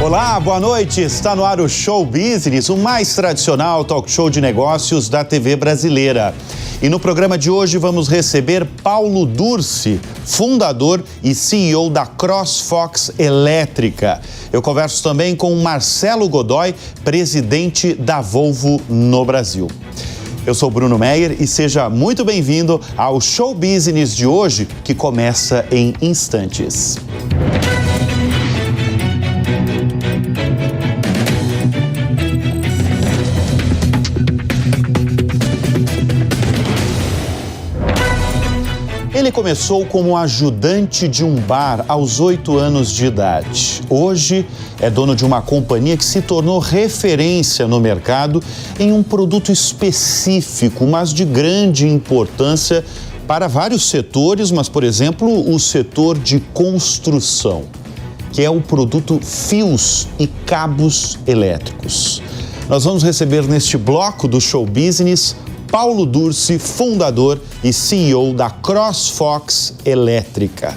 Olá, boa noite. Está no ar o Show Business, o mais tradicional talk show de negócios da TV brasileira. E no programa de hoje vamos receber Paulo Dursi, fundador e CEO da CrossFox Elétrica. Eu converso também com Marcelo Godoy, presidente da Volvo no Brasil. Eu sou Bruno Meyer e seja muito bem-vindo ao Show Business de hoje, que começa em instantes. Ele começou como ajudante de um bar aos 8 anos de idade. Hoje é dono de uma companhia que se tornou referência no mercado em um produto específico, mas de grande importância para vários setores, mas, por exemplo, o setor de construção, que é o produto fios e cabos elétricos. Nós vamos receber neste bloco do Show Business Paulo Dursi, fundador e CEO da CrossFox Elétrica.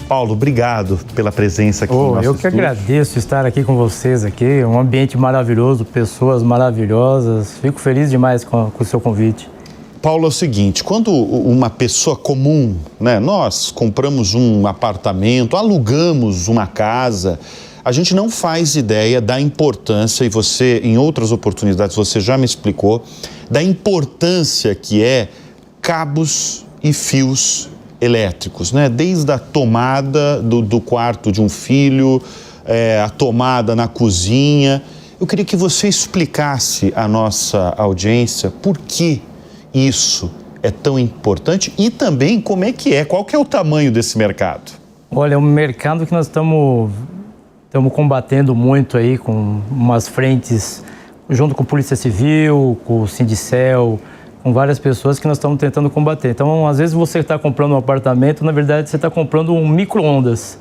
Paulo, obrigado pela presença aqui no nosso Eu que estúdio. agradeço estar aqui com vocês aqui, um ambiente maravilhoso, pessoas maravilhosas. Fico feliz demais com o seu convite. Paulo, é o seguinte, quando uma pessoa comum, né, nós compramos um apartamento, alugamos uma casa, a gente não faz ideia da importância, e você, em outras oportunidades, você já me explicou, da importância que é cabos e fios elétricos, né? Desde a tomada do quarto de um filho, a tomada na cozinha. Eu queria que você explicasse à nossa audiência por que isso é tão importante e também como é que qual que é o tamanho desse mercado? Olha, é um mercado que nós estamos combatendo muito aí com umas frentes, junto com a Polícia Civil, com o Sindicel, com várias pessoas que nós estamos tentando combater. Então, às vezes você está comprando um apartamento, na verdade você está comprando um micro-ondas.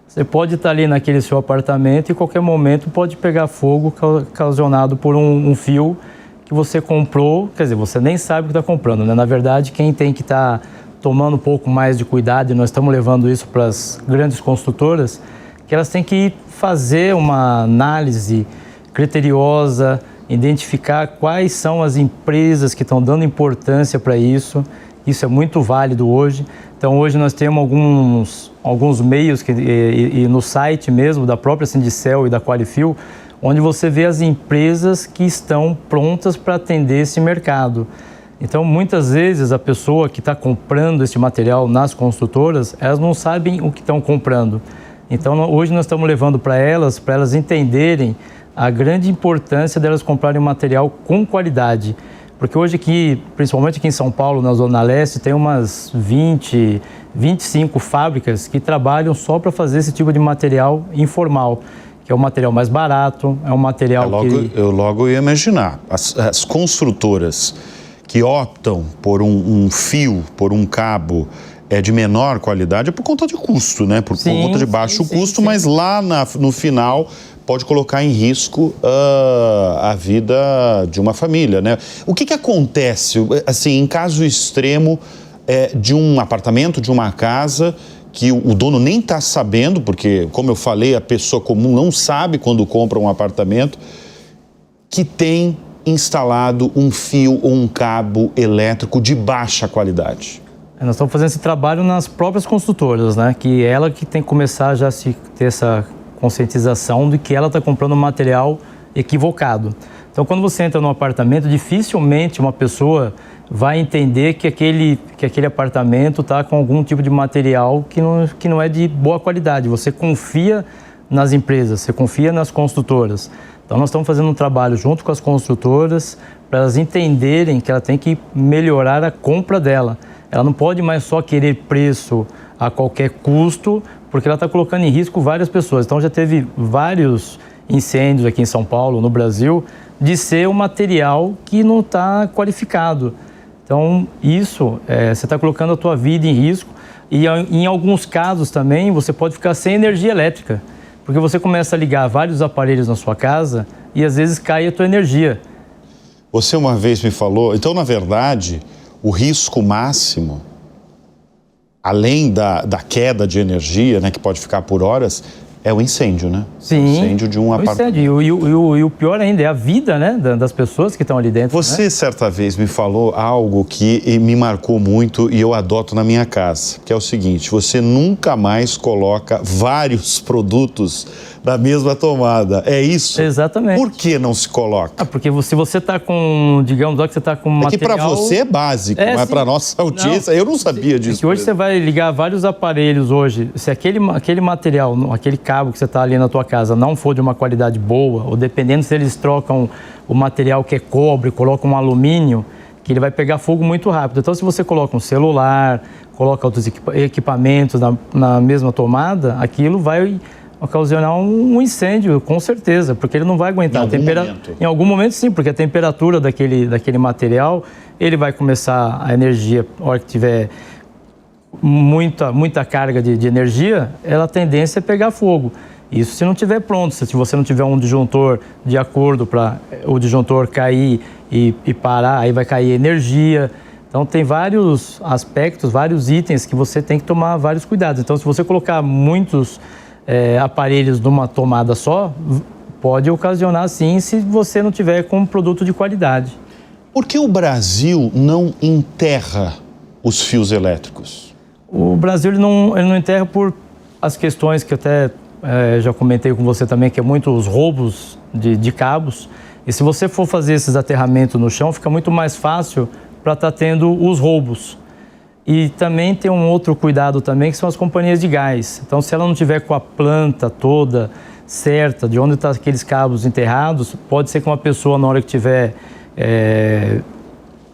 Você pode estar ali naquele seu apartamento e em qualquer momento pode pegar fogo ocasionado por um fio que você comprou, quer dizer, você nem sabe o que está comprando, né? Na verdade, quem tem que estar tomando um pouco mais de cuidado, e nós estamos levando isso para as grandes construtoras, que elas têm que fazer uma análise criteriosa, identificar quais são as empresas que estão dando importância para isso. Isso é muito válido hoje. Então, hoje nós temos alguns meios, e no site mesmo da própria Sindicel e da Qualifil, onde você vê as empresas que estão prontas para atender esse mercado. Então, muitas vezes, a pessoa que está comprando esse material nas construtoras, elas não sabem o que estão comprando. Então, hoje nós estamos levando para elas entenderem a grande importância delas comprarem um material com qualidade. Porque hoje aqui, principalmente aqui em São Paulo, na Zona Leste, tem umas 20, 25 fábricas que trabalham só para fazer esse tipo de material informal, que é o material mais barato, é um material Eu logo ia imaginar, as construtoras que optam por um fio, por um cabo, de menor qualidade, é por conta de custo, né? Por conta de baixo custo, mas lá no final pode colocar em risco a vida de uma família, né? O que acontece, assim, em caso extremo de um apartamento, de uma casa, que o dono nem está sabendo, porque, como eu falei, a pessoa comum não sabe quando compra um apartamento, que tem instalado um fio ou um cabo elétrico de baixa qualidade? Nós estamos fazendo esse trabalho nas próprias construtoras, né? Que ela que tem que começar já a ter essa conscientização de que ela está comprando um material equivocado. Então, quando você entra num apartamento, dificilmente uma pessoa vai entender que aquele apartamento está com algum tipo de material que não é de boa qualidade. Você confia nas empresas, você confia nas construtoras. Então, nós estamos fazendo um trabalho junto com as construtoras para elas entenderem que ela tem que melhorar a compra dela. Ela não pode mais só querer preço a qualquer custo, porque ela está colocando em risco várias pessoas. Então, já teve vários incêndios aqui em São Paulo, no Brasil, de ser um material que não está qualificado. Então, isso, você está colocando a tua vida em risco. E em alguns casos também, você pode ficar sem energia elétrica, porque você começa a ligar vários aparelhos na sua casa e às vezes cai a tua energia. Você uma vez me falou, então, na verdade, o risco máximo, além da queda de energia, né, que pode ficar por horas, é o incêndio, né? Sim, o incêndio de um apartamento. E o pior ainda é a vida, né, das pessoas que estão ali dentro. Você, certa vez, me falou algo que me marcou muito e eu adoto na minha casa, que é o seguinte: você nunca mais coloca vários produtos na mesma tomada. É isso? Exatamente. Por que não se coloca? Porque se você está com, digamos, que você está com material... É que para você é básico, mas para nossa audiência, eu não sabia disso. Que hoje você vai ligar vários aparelhos hoje, se aquele material, aquele cabo que você está ali na tua casa não for de uma qualidade boa, ou dependendo se eles trocam o material que é cobre, colocam um alumínio, que ele vai pegar fogo muito rápido. Então, se você coloca um celular, coloca outros equipamentos na mesma tomada, aquilo vai ocasionar um incêndio, com certeza, porque ele não vai aguentar. Em algum momento, sim, porque a temperatura daquele material, ele vai começar a energia, a hora que tiver muita carga de energia, ela a tendência é pegar fogo. Isso se não estiver pronto, se você não tiver um disjuntor de acordo para o disjuntor cair e parar, aí vai cair energia. Então, tem vários aspectos, vários itens que você tem que tomar vários cuidados. Então, se você colocar muitos aparelhos numa tomada só, pode ocasionar sim, se você não tiver com um produto de qualidade. Por que o Brasil não enterra os fios elétricos? O Brasil ele não enterra por as questões que até já comentei com você também, que é muito os roubos de cabos. E se você for fazer esses aterramentos no chão, fica muito mais fácil para estar tendo os roubos. E também tem um outro cuidado também, que são as companhias de gás. Então, se ela não tiver com a planta toda certa, de onde estão aqueles cabos enterrados, pode ser que uma pessoa, na hora que estiver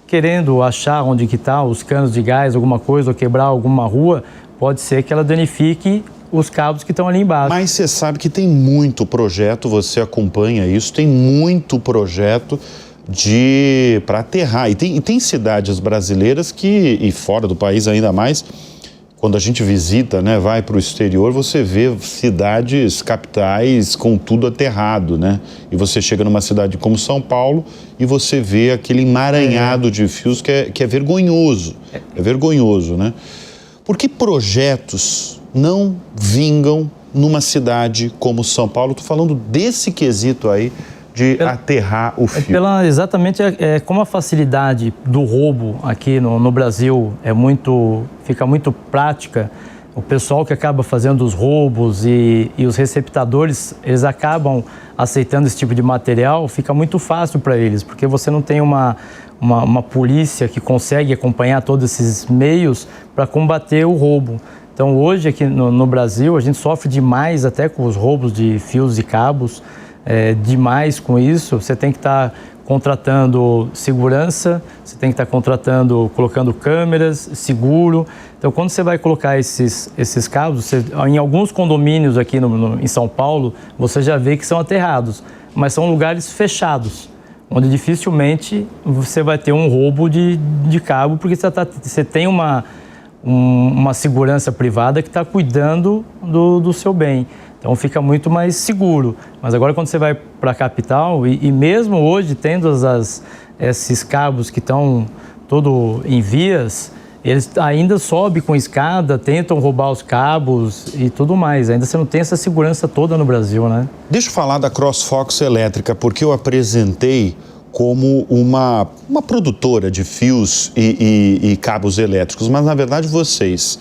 querendo achar onde que está os canos de gás, alguma coisa, ou quebrar alguma rua, pode ser que ela danifique os cabos que estão ali embaixo. Mas você sabe que tem muito projeto, você acompanha isso, tem muito projeto para aterrar. E tem cidades brasileiras e fora do país ainda mais, quando a gente visita, né, vai para o exterior, você vê cidades capitais com tudo aterrado, né? E você chega numa cidade como São Paulo e você vê aquele emaranhado de fios que é vergonhoso. É vergonhoso, né? Por que projetos não vingam numa cidade como São Paulo? Estou falando desse quesito aí, de aterrar o fio. Exatamente, como a facilidade do roubo aqui no Brasil fica muito prática, o pessoal que acaba fazendo os roubos e os receptadores, eles acabam aceitando esse tipo de material, fica muito fácil para eles, porque você não tem uma polícia que consegue acompanhar todos esses meios para combater o roubo. Então, hoje aqui no Brasil, a gente sofre demais até com os roubos de fios e cabos, demais com isso. Você tem que estar contratando segurança, você tem que estar colocando câmeras, seguro. Então, quando você vai colocar esses cabos, em alguns condomínios aqui em São Paulo, você já vê que são aterrados, mas são lugares fechados, onde dificilmente você vai ter um roubo de cabo, porque você tem uma segurança privada que está cuidando do seu bem. Então fica muito mais seguro. Mas agora quando você vai para a capital, e mesmo hoje tendo esses cabos que estão todo em vias, eles ainda sobem com escada, tentam roubar os cabos e tudo mais. Ainda você não tem essa segurança toda no Brasil, né? Deixa eu falar da CrossFox Elétrica, porque eu apresentei como uma produtora de fios e cabos elétricos, mas na verdade vocês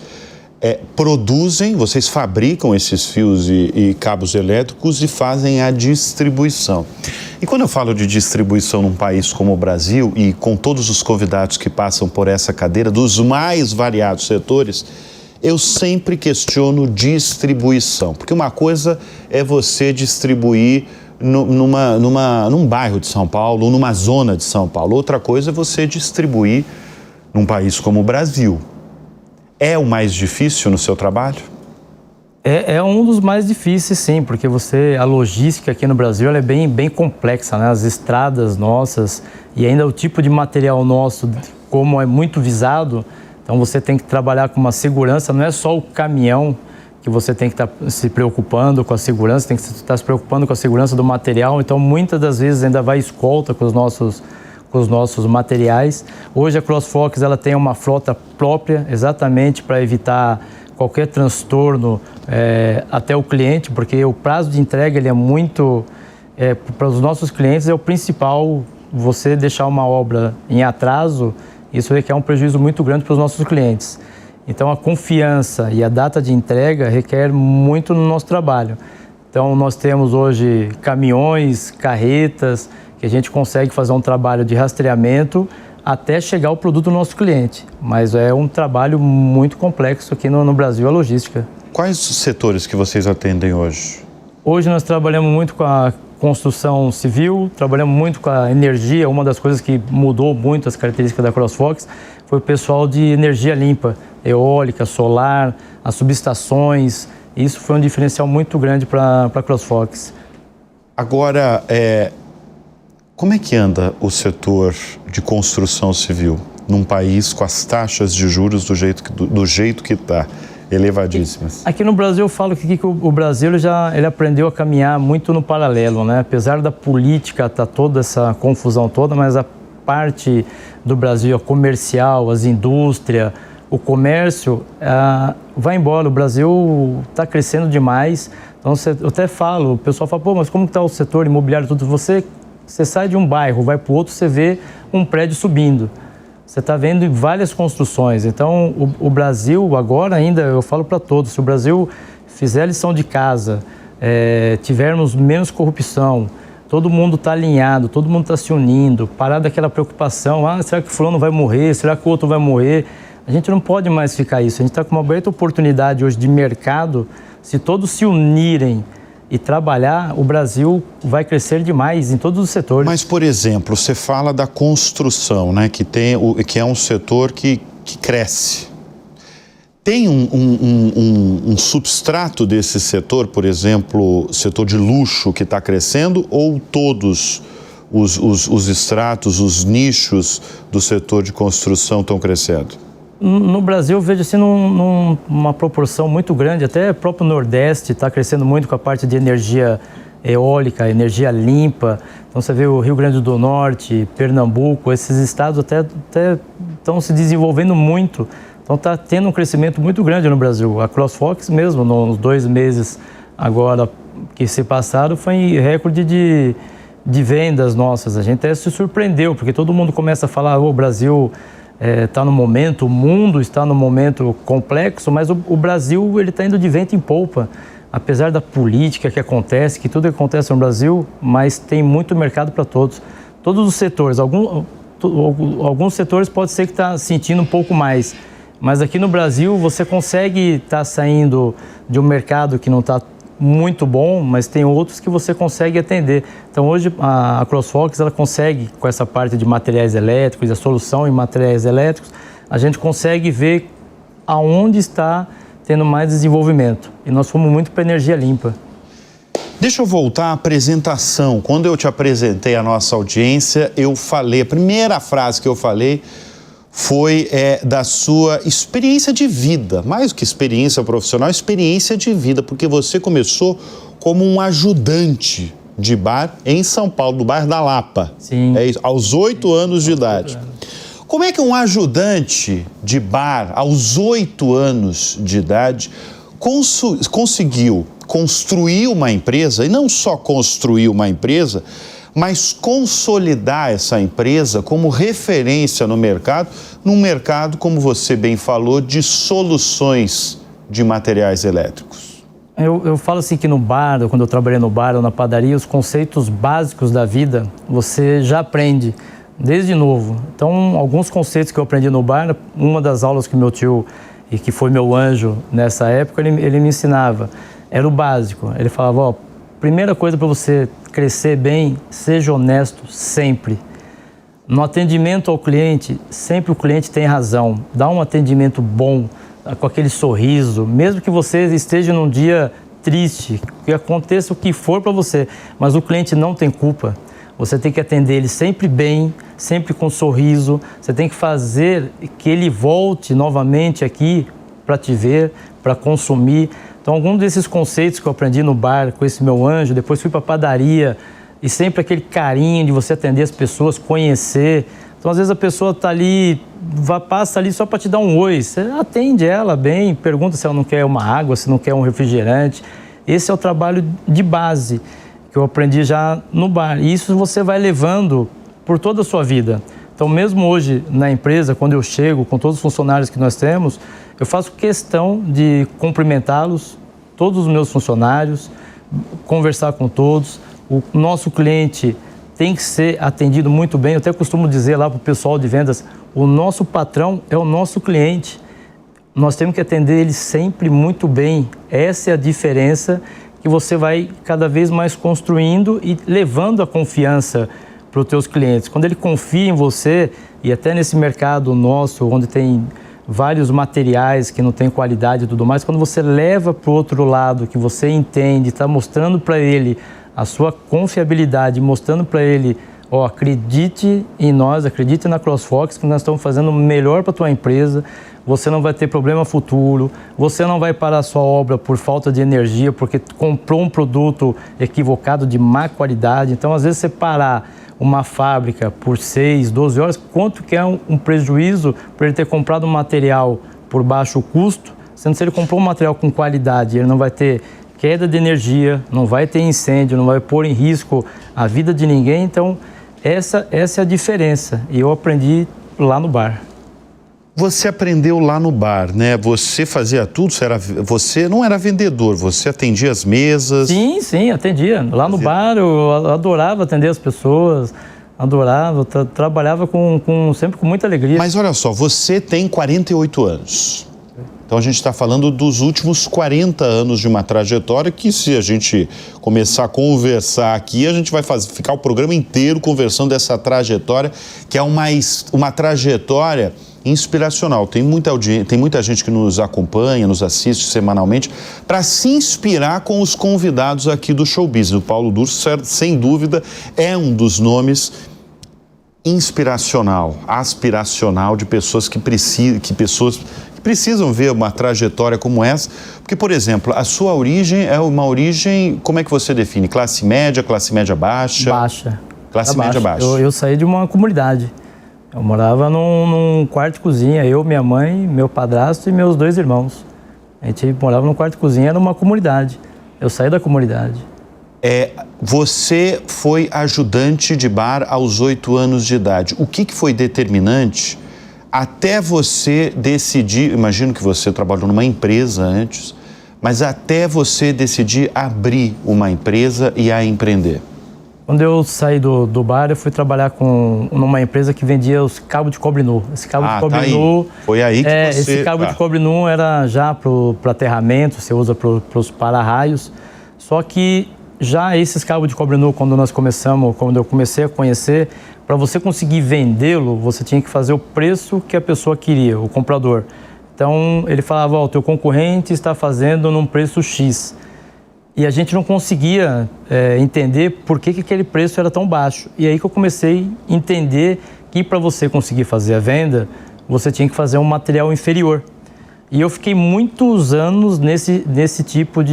vocês fabricam esses fios e cabos elétricos e fazem a distribuição. E quando eu falo de distribuição num país como o Brasil, e com todos os convidados que passam por essa cadeira, dos mais variados setores, eu sempre questiono distribuição. Porque uma coisa é você distribuir num bairro de São Paulo ou numa zona de São Paulo. Outra coisa é você distribuir num país como o Brasil. É o mais difícil no seu trabalho? É um dos mais difíceis, sim, porque a logística aqui no Brasil ela é bem complexa, né? As estradas nossas e ainda o tipo de material nosso, como é muito visado, então você tem que trabalhar com uma segurança, não é só o caminhão que você tem que estar se preocupando com a segurança, tem que estar se preocupando com a segurança do material, então muitas das vezes ainda vai escolta com os nossos materiais. Hoje a CrossFox ela tem uma frota própria exatamente para evitar qualquer transtorno até o cliente, porque o prazo de entrega ele é muito, para os nossos clientes é o principal. Você deixar uma obra em atraso, isso requer um prejuízo muito grande para os nossos clientes. Então a confiança e a data de entrega requer muito no nosso trabalho. Então nós temos hoje caminhões, carretas, que a gente consegue fazer um trabalho de rastreamento até chegar o produto do nosso cliente. Mas é um trabalho muito complexo aqui no Brasil, a logística. Quais os setores que vocês atendem hoje? Hoje nós trabalhamos muito com a construção civil, trabalhamos muito com a energia. Uma das coisas que mudou muito as características da CrossFox foi o pessoal de energia limpa, eólica, solar, as subestações. Isso foi um diferencial muito grande para a CrossFox. Agora, como é que anda o setor de construção civil num país com as taxas de juros do jeito que está, elevadíssimas? Aqui no Brasil eu falo que o Brasil ele aprendeu a caminhar muito no paralelo, né? Apesar da política tá toda essa confusão toda, mas a parte do Brasil, a comercial, as indústrias, o comércio vai embora. O Brasil está crescendo demais. Então eu até falo, o pessoal fala, pô, mas como está o setor imobiliário tudo? Você sai de um bairro, vai para o outro, você vê um prédio subindo. Você está vendo várias construções. Então, o Brasil, agora ainda, eu falo para todos, se o Brasil fizer a lição de casa, tivermos menos corrupção, todo mundo está alinhado, todo mundo está se unindo, parar daquela preocupação, será que fulano vai morrer, será que o outro vai morrer? A gente não pode mais ficar isso. A gente está com uma baita oportunidade hoje de mercado. Se todos se unirem e trabalhar, o Brasil vai crescer demais em todos os setores. Mas, por exemplo, você fala da construção, né, que é um setor que cresce. Tem um substrato desse setor, por exemplo, setor de luxo que está crescendo, ou todos os estratos, os nichos do setor de construção estão crescendo? No Brasil, eu vejo assim numa proporção muito grande, até o próprio Nordeste está crescendo muito com a parte de energia eólica, energia limpa. Então você vê o Rio Grande do Norte, Pernambuco, esses estados até estão se desenvolvendo muito. Então está tendo um crescimento muito grande no Brasil. A CrossFox mesmo, nos 2 meses agora que se passaram, foi em recorde de vendas nossas. A gente até se surpreendeu, porque todo mundo começa a falar, o Brasil está no momento, o mundo está no momento complexo, mas o Brasil ele está indo de vento em polpa. Apesar da política que acontece, que tudo que acontece no Brasil, mas tem muito mercado para todos. Todos os setores, alguns setores pode ser que está sentindo um pouco mais, mas aqui no Brasil você consegue estar saindo de um mercado que não está muito bom, mas tem outros que você consegue atender. Então hoje a CrossFox ela consegue, com essa parte de materiais elétricos, a solução em materiais elétricos, a gente consegue ver aonde está tendo mais desenvolvimento. E nós fomos muito para energia limpa. Deixa eu voltar à apresentação. Quando eu te apresentei à nossa audiência, eu falei, a primeira frase que eu falei foi da sua experiência de vida, mais do que experiência profissional, experiência de vida, porque você começou como um ajudante de bar em São Paulo, no bairro da Lapa. Sim. É isso, aos 8 anos de idade. Como é que um ajudante de bar, aos 8 anos de idade, conseguiu construir uma empresa, e não só construir uma empresa, mas consolidar essa empresa como referência no mercado, num mercado, como você bem falou, de soluções de materiais elétricos? Eu falo assim que no bar, quando eu trabalhei no bar ou na padaria, os conceitos básicos da vida você já aprende desde novo. Então, alguns conceitos que eu aprendi no bar, uma das aulas que meu tio, e que foi meu anjo nessa época, ele me ensinava, era o básico. Ele falava, primeira coisa para você crescer bem, seja honesto sempre. No atendimento ao cliente, sempre o cliente tem razão. Dá um atendimento bom, com aquele sorriso, mesmo que você esteja num dia triste, que aconteça o que for para você, mas o cliente não tem culpa. Você tem que atender ele sempre bem, sempre com sorriso. Você tem que fazer que ele volte novamente aqui para te ver, para consumir. Então, alguns desses conceitos que eu aprendi no bar com esse meu anjo, depois fui para a padaria, e sempre aquele carinho de você atender as pessoas, conhecer, Então, às vezes, a pessoa está ali, passa ali só para te dar um oi. Você atende ela bem, pergunta se ela não quer uma água, se não quer um refrigerante. Esse é o trabalho de base que eu aprendi já no bar. E isso você vai levando por toda a sua vida. Então, mesmo hoje na empresa, quando eu chego com todos os funcionários que nós temos, eu faço questão de cumprimentá-los, todos os meus funcionários, conversar com todos. O nosso cliente tem que ser atendido muito bem. Eu até costumo dizer lá para o pessoal de vendas, o nosso patrão é o nosso cliente. Nós temos que atender ele sempre muito bem. Essa é a diferença que você vai cada vez mais construindo e levando a confiança para os teus clientes. Quando ele confia em você, e até nesse mercado nosso, onde tem vários materiais que não têm qualidade e tudo mais, quando você leva para o outro lado, que você entende, está mostrando para ele a sua confiabilidade, mostrando para ele, ó, acredite em nós, acredite na CrossFox, que nós estamos fazendo o melhor para a tua empresa, você não vai ter problema futuro, você não vai parar a sua obra por falta de energia, porque comprou um produto equivocado de má qualidade. Então, às vezes, você parar uma fábrica por 6, 12 horas, quanto que é um prejuízo por ele ter comprado um material por baixo custo, sendo que se ele comprou um material com qualidade, ele não vai ter queda de energia, não vai ter incêndio, não vai pôr em risco a vida de ninguém. Então, essa é a diferença. E eu aprendi lá no bar. Você aprendeu lá no bar, né? Você fazia tudo, você não era vendedor, você atendia as mesas? Sim, atendia. Lá no bar eu adorava atender as pessoas, adorava, trabalhava sempre com muita alegria. Mas olha só, você tem 48 anos. Então a gente está falando dos últimos 40 anos de uma trajetória que, se a gente começar a conversar aqui, a gente vai ficar o programa inteiro conversando dessa trajetória, que é uma trajetória inspiracional. Tem muita gente que nos acompanha, nos assiste semanalmente, para se inspirar com os convidados aqui do Show Business. O Paulo Durso, sem dúvida, é um dos nomes inspiracional, aspiracional de pessoas que precisam ver uma trajetória como essa, porque, por exemplo, a sua origem é uma origem, como é que você define? Classe média baixa? Baixa. Classe média baixa. Eu saí de uma comunidade. Eu morava num quarto de cozinha, eu, minha mãe, meu padrasto e meus 2 irmãos. A gente morava num quarto de cozinha, numa comunidade. Eu saí da comunidade. Você foi ajudante de bar aos 8 anos de idade. O que foi determinante até você decidir, imagino que você trabalhou numa empresa antes, mas até você decidir abrir uma empresa e a empreender? Quando eu saí do bar, eu fui trabalhar numa empresa que vendia os cabos de cobre nu. Esse cabo de cobre nu... Foi aí que você... Esse cabo de cobre nu era já para aterramento, você usa para os para-raios. Só que já esses cabos de cobre nu, quando eu comecei a conhecer, para você conseguir vendê-lo, você tinha que fazer o preço que a pessoa queria, o comprador. Então, ele falava, ó, o teu concorrente está fazendo num preço X. E a gente não conseguia entender por que aquele preço era tão baixo. E aí que eu comecei a entender que para você conseguir fazer a venda, você tinha que fazer um material inferior. E eu fiquei muitos anos nesse tipo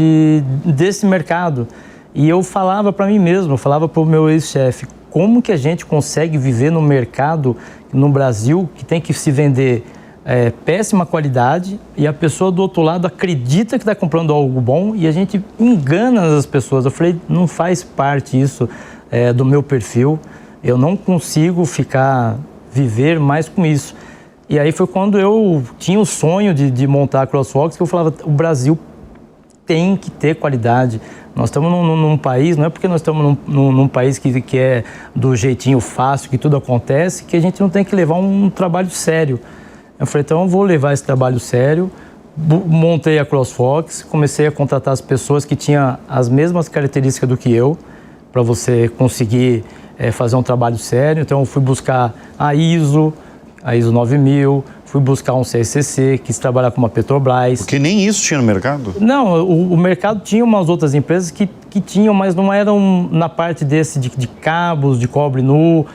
desse mercado. E eu falava para mim mesmo, eu falava para o meu ex-chefe, como que a gente consegue viver no mercado no Brasil que tem que se vender péssima qualidade e a pessoa do outro lado acredita que está comprando algo bom e a gente engana as pessoas. Eu falei, não faz parte isso do meu perfil, eu não consigo viver mais com isso. E aí foi quando eu tinha o sonho de montar a CrossFox, que eu falava, o Brasil tem que ter qualidade. Nós estamos num país, não é porque nós estamos num país que é do jeitinho fácil, que tudo acontece, que a gente não tem que levar um trabalho sério. Eu falei, então eu vou levar esse trabalho sério, montei a CrossFox, comecei a contratar as pessoas que tinham as mesmas características do que eu, para você conseguir fazer um trabalho sério. Então eu fui buscar a ISO 9000, fui buscar um CSCC, quis trabalhar com uma Petrobras. Porque nem isso tinha no mercado? Não, o mercado tinha umas outras empresas que tinham, mas não eram na parte de cabos, de cobre nu,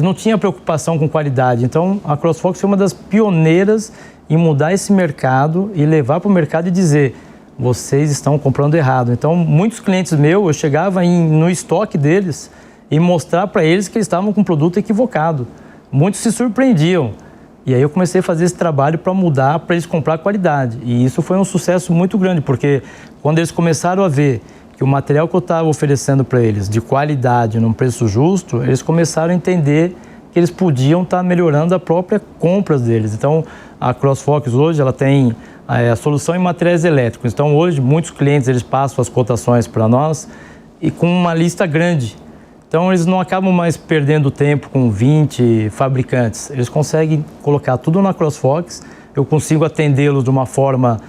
não tinha preocupação com qualidade. Então a CrossFox foi uma das pioneiras em mudar esse mercado e levar para o mercado e dizer, vocês estão comprando errado. Então muitos clientes meus, eu chegava no estoque deles e mostrar para eles que eles estavam com o produto equivocado. muitos se surpreendiam. E aí eu comecei a fazer esse trabalho para mudar, para eles comprar qualidade. E isso foi um sucesso muito grande, porque quando eles começaram a ver que o material que eu estava oferecendo para eles, de qualidade, num preço justo, eles começaram a entender que eles podiam estar melhorando a própria compra deles. Então, a CrossFox hoje, ela tem a solução em materiais elétricos. Então, hoje, muitos clientes, eles passam as cotações para nós e com uma lista grande. Então, eles não acabam mais perdendo tempo com 20 fabricantes. Eles conseguem colocar tudo na CrossFox, eu consigo atendê-los de uma forma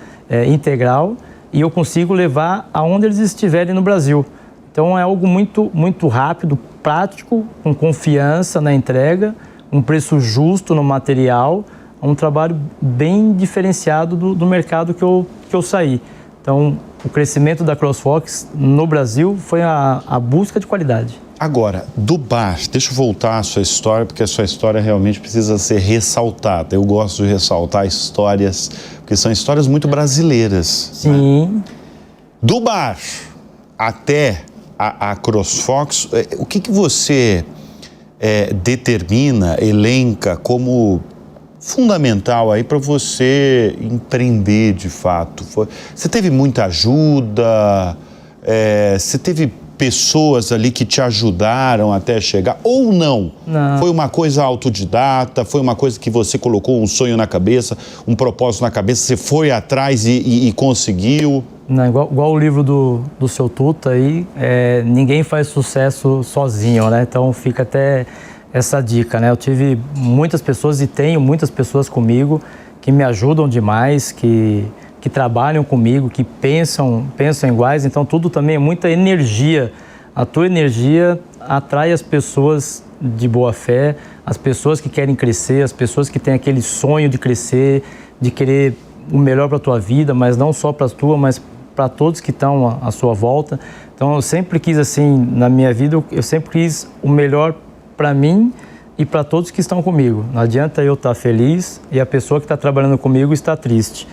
integral e eu consigo levar aonde eles estiverem no Brasil. Então, é algo muito, muito rápido, prático, com confiança na entrega, um preço justo no material, um trabalho bem diferenciado do mercado que eu saí. Então, o crescimento da CrossFox no Brasil foi a busca de qualidade. Agora, do bar, deixa eu voltar à sua história, porque a sua história realmente precisa ser ressaltada. Eu gosto de ressaltar histórias, porque são histórias muito brasileiras. Sim. Né? Do bar até a CrossFox, o que você determina, elenca como fundamental aí para você empreender de fato? Você teve muita ajuda? Você teve pessoas ali que te ajudaram até chegar, ou não? Não. Foi uma coisa autodidata, foi uma coisa que você colocou um sonho na cabeça, um propósito na cabeça, você foi atrás e conseguiu? Não, igual o livro do seu Tuta aí, ninguém faz sucesso sozinho, né? Então fica até essa dica, né? Eu tive muitas pessoas e tenho muitas pessoas comigo que me ajudam demais, que trabalham comigo, que pensam iguais, então tudo também é muita energia. A tua energia atrai as pessoas de boa fé, as pessoas que querem crescer, as pessoas que têm aquele sonho de crescer, de querer o melhor para a tua vida, mas não só para a tua, mas para todos que estão à sua volta. Então eu sempre quis assim, na minha vida, eu sempre quis o melhor para mim e para todos que estão comigo. Não adianta eu estar feliz e a pessoa que está trabalhando comigo está triste.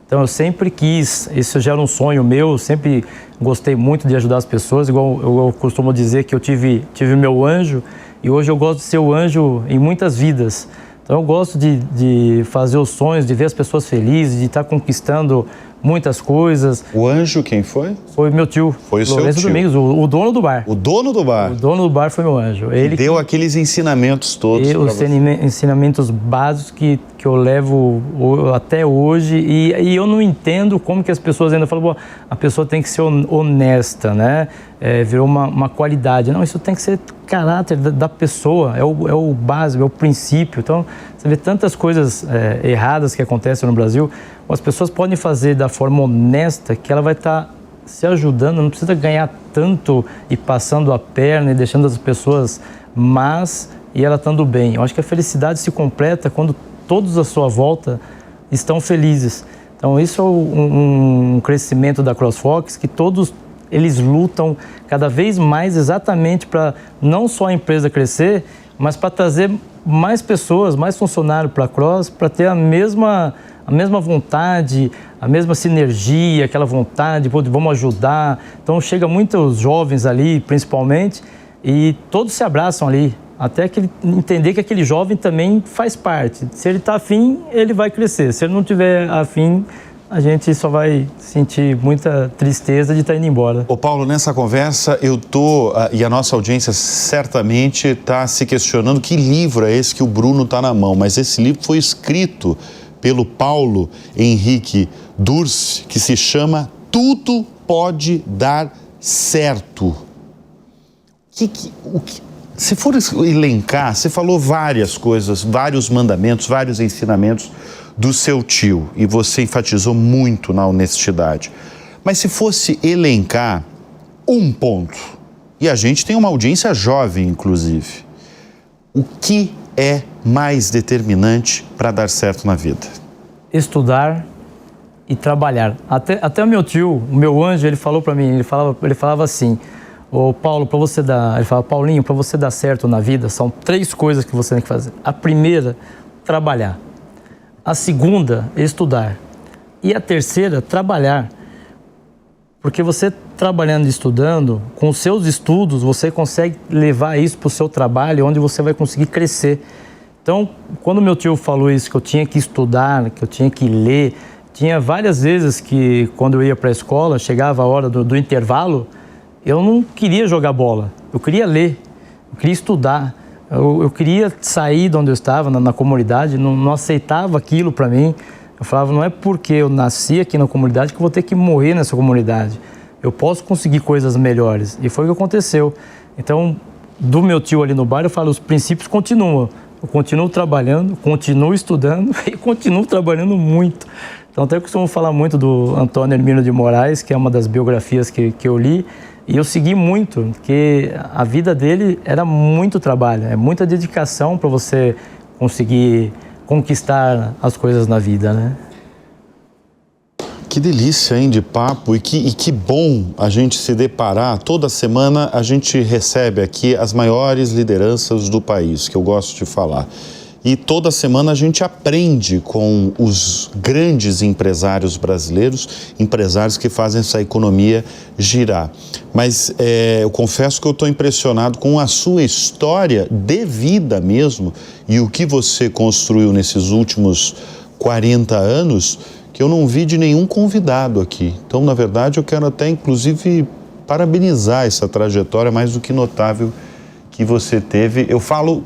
Então eu sempre quis, isso já era um sonho meu, eu sempre gostei muito de ajudar as pessoas, igual eu costumo dizer que eu tive meu anjo e hoje eu gosto de ser o anjo em muitas vidas. Então eu gosto de fazer os sonhos, de ver as pessoas felizes, de estar conquistando muitas coisas. O anjo quem foi? Foi meu tio. Foi o seu Lourenço tio? Domingos, o dono do bar. O dono do bar? O dono do bar foi meu anjo. Ele deu aqueles ensinamentos todos para você. Os ensinamentos básicos que eu levo até hoje e eu não entendo como que as pessoas ainda falam, a pessoa tem que ser honesta, né? Virou uma qualidade. Não, isso tem que ser caráter da pessoa, é o básico, é o princípio. Então, você vê tantas coisas erradas que acontecem no Brasil, as pessoas podem fazer da forma honesta que ela vai estar se ajudando, não precisa ganhar tanto e passando a perna e deixando as pessoas más e ela estando bem. Eu acho que a felicidade se completa quando todos à sua volta estão felizes. Então isso é um crescimento da CrossFox, que todos eles lutam cada vez mais exatamente para não só a empresa crescer, mas para trazer mais pessoas, mais funcionários para a Cross, para ter a mesma vontade, a mesma sinergia, aquela vontade, vamos ajudar. Então chega muitos jovens ali, principalmente, e todos se abraçam ali, até que ele entender que aquele jovem também faz parte. Se ele está afim, ele vai crescer. Se ele não tiver afim, a gente só vai sentir muita tristeza de estar indo embora. Ô Paulo, nessa conversa eu e a nossa audiência certamente está se questionando que livro é esse que o Bruno está na mão, mas esse livro foi escrito pelo Paulo Henrique Durce, que se chama Tudo Pode Dar Certo. Se for elencar, você falou várias coisas, vários mandamentos, vários ensinamentos do seu tio, e você enfatizou muito na honestidade. Mas se fosse elencar um ponto, e a gente tem uma audiência jovem, inclusive, o que é mais determinante para dar certo na vida? Estudar e trabalhar. Até o meu tio, o meu anjo, ele falou para mim, ele falava assim, ô Paulo, ele falava, Paulinho, para você dar certo na vida, são 3 coisas que você tem que fazer. A primeira, trabalhar. A segunda, estudar. E a terceira, trabalhar. Porque você trabalhando e estudando, com os seus estudos, você consegue levar isso para o seu trabalho, onde você vai conseguir crescer. Então, quando meu tio falou isso, que eu tinha que estudar, que eu tinha que ler, tinha várias vezes que, quando eu ia para a escola, chegava a hora do intervalo, eu não queria jogar bola, eu queria ler, eu queria estudar, eu queria sair de onde eu estava, na comunidade, não aceitava aquilo para mim. Eu falava, não é porque eu nasci aqui na comunidade que eu vou ter que morrer nessa comunidade. Eu posso conseguir coisas melhores. E foi o que aconteceu. Então, do meu tio ali no bar, eu falo, os princípios continuam. Eu continuo trabalhando, continuo estudando e continuo trabalhando muito. Então, até costumo falar muito do Antônio Hermínio de Moraes, que é uma das biografias que eu li, e eu segui muito, porque a vida dele era muito trabalho, é muita dedicação para você conseguir conquistar as coisas na vida, né? Que delícia, hein, de papo, e que bom a gente se deparar. Toda semana a gente recebe aqui as maiores lideranças do país, que eu gosto de falar. E toda semana a gente aprende com os grandes empresários brasileiros, empresários que fazem essa economia girar. Mas eu confesso que eu estou impressionado com a sua história de vida mesmo e o que você construiu nesses últimos 40 anos, que eu não vi de nenhum convidado aqui. Então, na verdade, eu quero até, inclusive, parabenizar essa trajetória mais do que notável que você teve. Eu falo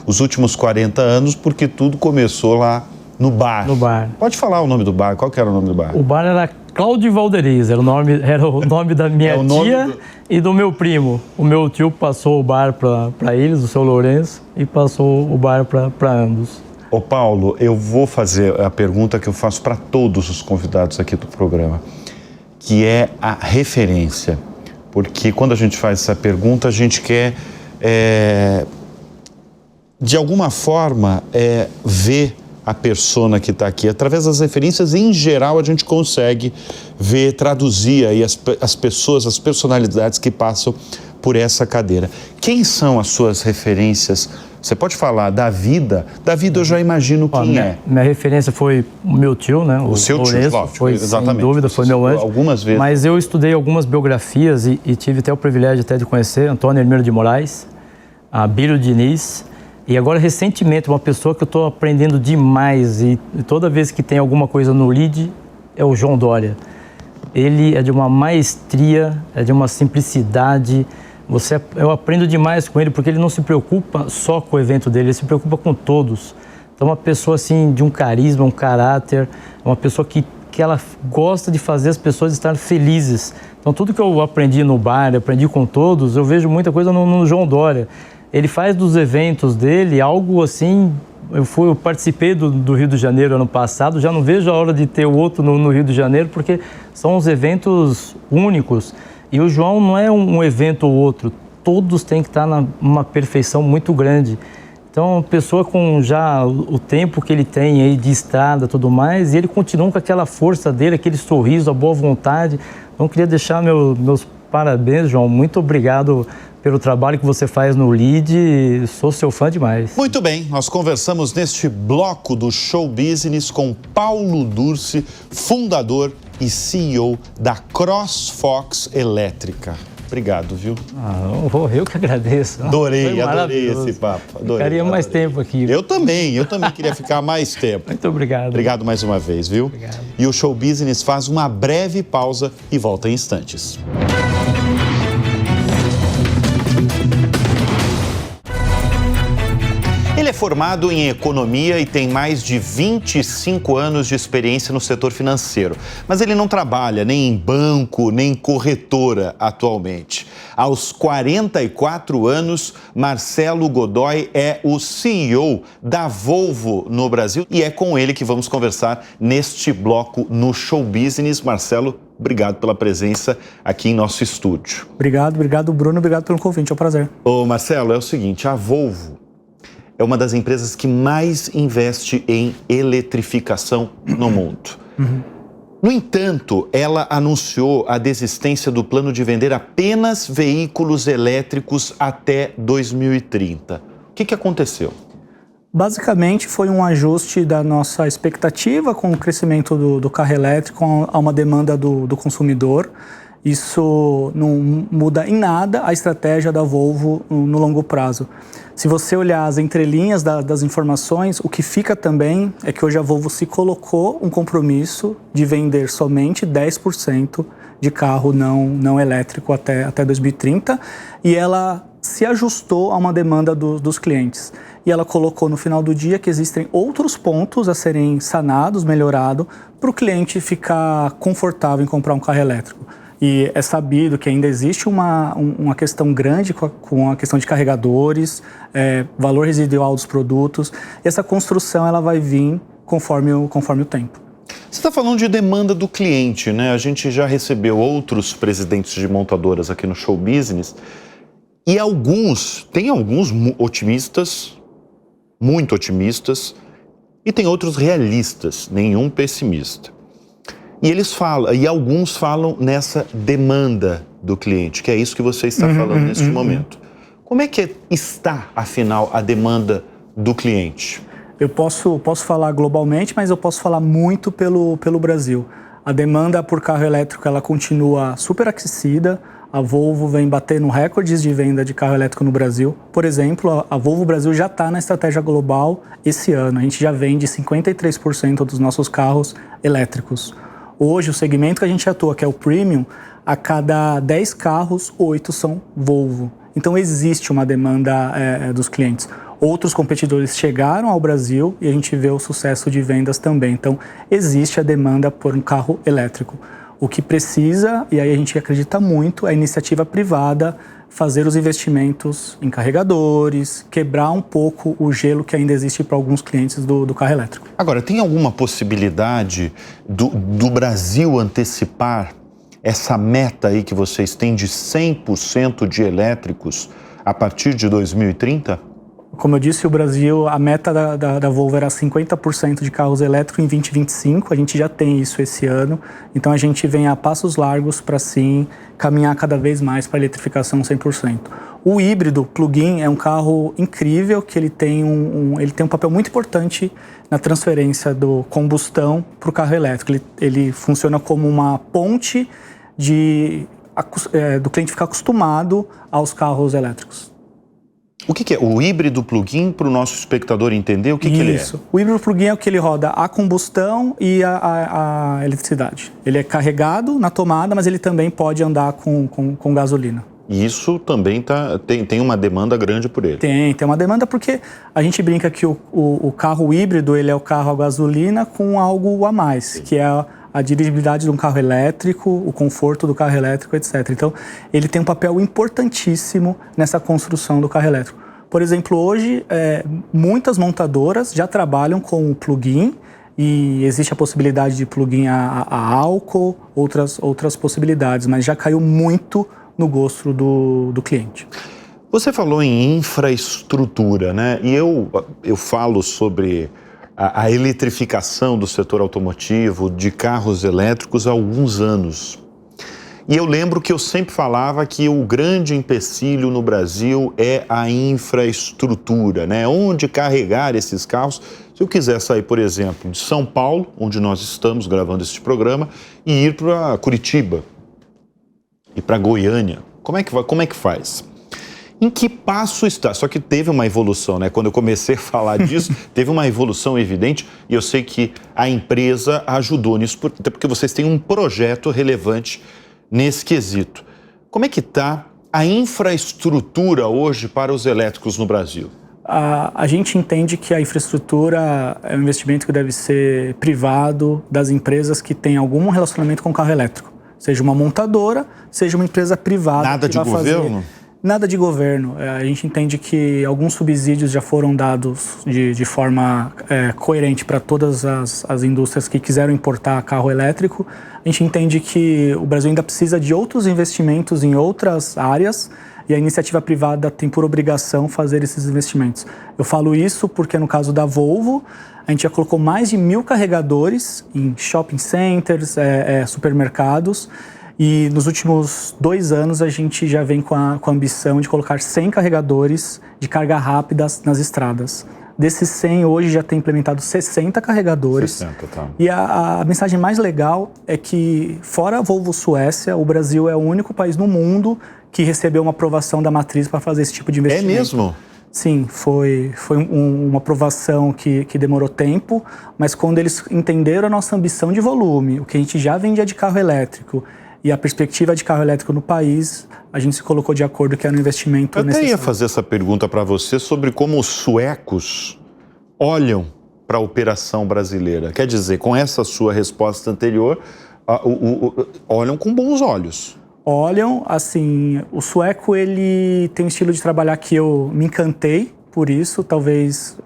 os últimos 40 anos porque tudo começou lá no bar. No bar. Pode falar o nome do bar. Qual que era o nome do bar? O bar era Cláudio Valderiz, era o nome da minha tia e do meu primo. O meu tio passou o bar para eles, o seu Lourenço, e passou o bar para ambos. Ô Paulo, eu vou fazer a pergunta que eu faço para todos os convidados aqui do programa, que é a referência. Porque quando a gente faz essa pergunta, a gente quer, de alguma forma, ver a persona que está aqui. Através das referências, em geral, a gente consegue ver, traduzir aí as pessoas, as personalidades que passam por essa cadeira. Quem são as suas referências? Você pode falar da vida? Da vida eu já imagino quem é. Minha referência foi o meu tio, né? O seu tio, lógico, exatamente. Sem dúvida, foi meu anjo. Algumas vezes. Mas eu estudei algumas biografias e tive até o privilégio de conhecer Antônio Hermínio de Moraes, Abílio Diniz, e agora recentemente uma pessoa que eu estou aprendendo demais e toda vez que tem alguma coisa no lead é o João Dória. Ele é de uma maestria, é de uma simplicidade. Eu aprendo demais com ele porque ele não se preocupa só com o evento dele, ele se preocupa com todos. Então, uma pessoa assim de um carisma, um caráter, uma pessoa que ela gosta de fazer as pessoas estarem felizes. Então, tudo que eu aprendi no bar, aprendi com todos, eu vejo muita coisa no João Dória. Ele faz dos eventos dele algo assim. Eu participei do Rio de Janeiro ano passado, já não vejo a hora de ter o outro no Rio de Janeiro, porque são os eventos únicos. E o João não é um evento ou outro, todos têm que estar numa perfeição muito grande. Então, a pessoa com já o tempo que ele tem aí de estrada e tudo mais, e ele continua com aquela força dele, aquele sorriso, a boa vontade. Então, eu queria deixar meus parabéns, João. Muito obrigado pelo trabalho que você faz no LEAD, sou seu fã demais. Muito bem, nós conversamos neste bloco do Show Business com Paulo Dursi, fundador e CEO da CrossFox Elétrica. Obrigado, viu? Eu que agradeço. Adorei esse papo. Ficaria mais tempo aqui. Eu também queria ficar mais tempo. Muito obrigado. Obrigado mais uma vez, viu? Obrigado. E o Show Business faz uma breve pausa e volta em instantes. Ele é formado em economia e tem mais de 25 anos de experiência no setor financeiro. Mas ele não trabalha nem em banco, nem em corretora atualmente. Aos 44 anos, Marcelo Godoy é o CEO da Volvo no Brasil e é com ele que vamos conversar neste bloco no Show Business. Marcelo, obrigado pela presença aqui em nosso estúdio. Obrigado, Bruno. Obrigado pelo convite, é um prazer. Ô, Marcelo, é o seguinte, a Volvo é uma das empresas que mais investe em eletrificação no mundo. No entanto, ela anunciou a desistência do plano de vender apenas veículos elétricos até 2030. O que aconteceu? Basicamente, foi um ajuste da nossa expectativa com o crescimento do carro elétrico a uma demanda do consumidor. isso não muda em nada a estratégia da Volvo no longo prazo. Se você olhar as entrelinhas das informações, o que fica também é que hoje a Volvo se colocou um compromisso de vender somente 10% de carro não elétrico até 2030, e ela se ajustou a uma demanda dos clientes. E ela colocou no final do dia que existem outros pontos a serem sanados, melhorados, para o cliente ficar confortável em comprar um carro elétrico. E é sabido que ainda existe uma questão grande com a questão de carregadores, valor residual dos produtos. E essa construção ela vai vir conforme o tempo. Você está falando de demanda do cliente, né? A gente já recebeu outros presidentes de montadoras aqui no Show Business e tem alguns otimistas, muito otimistas, e tem outros realistas, nenhum pessimista. E alguns falam nessa demanda do cliente, que é isso que você está falando neste momento. Como é que está, afinal, a demanda do cliente? Eu posso falar globalmente, mas eu posso falar muito pelo Brasil. A demanda por carro elétrico ela continua superaquecida. A Volvo vem batendo recordes de venda de carro elétrico no Brasil. Por exemplo, a Volvo Brasil já está na estratégia global esse ano. A gente já vende 53% dos nossos carros elétricos. Hoje, o segmento que a gente atua, que é o Premium, a cada 10 carros, 8 são Volvo. Então, existe uma demanda dos clientes. Outros competidores chegaram ao Brasil e a gente vê o sucesso de vendas também. Então, existe a demanda por um carro elétrico. O que precisa, e aí a gente acredita muito, é a iniciativa privada fazer os investimentos em carregadores, quebrar um pouco o gelo que ainda existe para alguns clientes do carro elétrico. Agora, tem alguma possibilidade do Brasil antecipar essa meta aí que vocês têm de 100% de elétricos a partir de 2030? Como eu disse, o Brasil, a meta da Volvo era 50% de carros elétricos em 2025, a gente já tem isso esse ano, então a gente vem a passos largos para sim caminhar cada vez mais para a eletrificação 100%. O híbrido plug-in é um carro incrível, que ele tem um papel muito importante na transferência do combustão para o carro elétrico. Ele funciona como uma ponte do cliente ficar acostumado aos carros elétricos. O que é o híbrido plug-in, para o nosso espectador entender o que ele é? Isso. O híbrido plug-in é o que ele roda a combustão e a eletricidade. Ele é carregado na tomada, mas ele também pode andar com gasolina. E isso também tem uma demanda grande por ele? Tem uma demanda porque a gente brinca que o carro híbrido ele é o carro a gasolina com algo a mais, sim, que é a dirigibilidade de um carro elétrico, o conforto do carro elétrico, etc. Então, ele tem um papel importantíssimo nessa construção do carro elétrico. Por exemplo, hoje, muitas montadoras já trabalham com o plug-in e existe a possibilidade de plug-in a álcool, outras possibilidades, mas já caiu muito no gosto do cliente. Você falou em infraestrutura, né? E eu falo sobre a eletrificação do setor automotivo, de carros elétricos há alguns anos. E eu lembro que eu sempre falava que o grande empecilho no Brasil é a infraestrutura, né? Onde carregar esses carros. Se eu quiser sair, por exemplo, de São Paulo, onde nós estamos gravando este programa, e ir para Curitiba e para Goiânia, como é que faz? Em que passo está? Só que teve uma evolução, né? Quando eu comecei a falar disso, teve uma evolução evidente e eu sei que a empresa ajudou nisso, até porque vocês têm um projeto relevante nesse quesito. Como é que está a infraestrutura hoje para os elétricos no Brasil? A gente entende que a infraestrutura é um investimento que deve ser privado das empresas que têm algum relacionamento com o carro elétrico. Seja uma montadora, seja uma empresa privada. Nada de governo? Nada de governo. A gente entende que alguns subsídios já foram dados de forma coerente para todas as indústrias que quiseram importar carro elétrico. A gente entende que o Brasil ainda precisa de outros investimentos em outras áreas e a iniciativa privada tem por obrigação fazer esses investimentos. Eu falo isso porque no caso da Volvo, a gente já colocou mais de 1.000 carregadores em shopping centers, supermercados. E nos últimos 2 anos a gente já vem com a ambição de colocar 100 carregadores de carga rápida nas estradas. Desses 100, hoje já tem implementado 60 carregadores. 60, tá. E a mensagem mais legal é que, fora a Volvo Suécia, o Brasil é o único país no mundo que recebeu uma aprovação da matriz para fazer esse tipo de investimento. É mesmo? Sim, foi uma aprovação que demorou tempo, mas quando eles entenderam a nossa ambição de volume, o que a gente já vendia de carro elétrico e a perspectiva de carro elétrico no país, a gente se colocou de acordo que era um investimento necessário. Eu até ia fazer essa pergunta para você sobre como os suecos olham para a operação brasileira. Quer dizer, com essa sua resposta anterior, olham com bons olhos. Olham, assim, o sueco, ele tem um estilo de trabalhar que eu me encantei por isso, talvez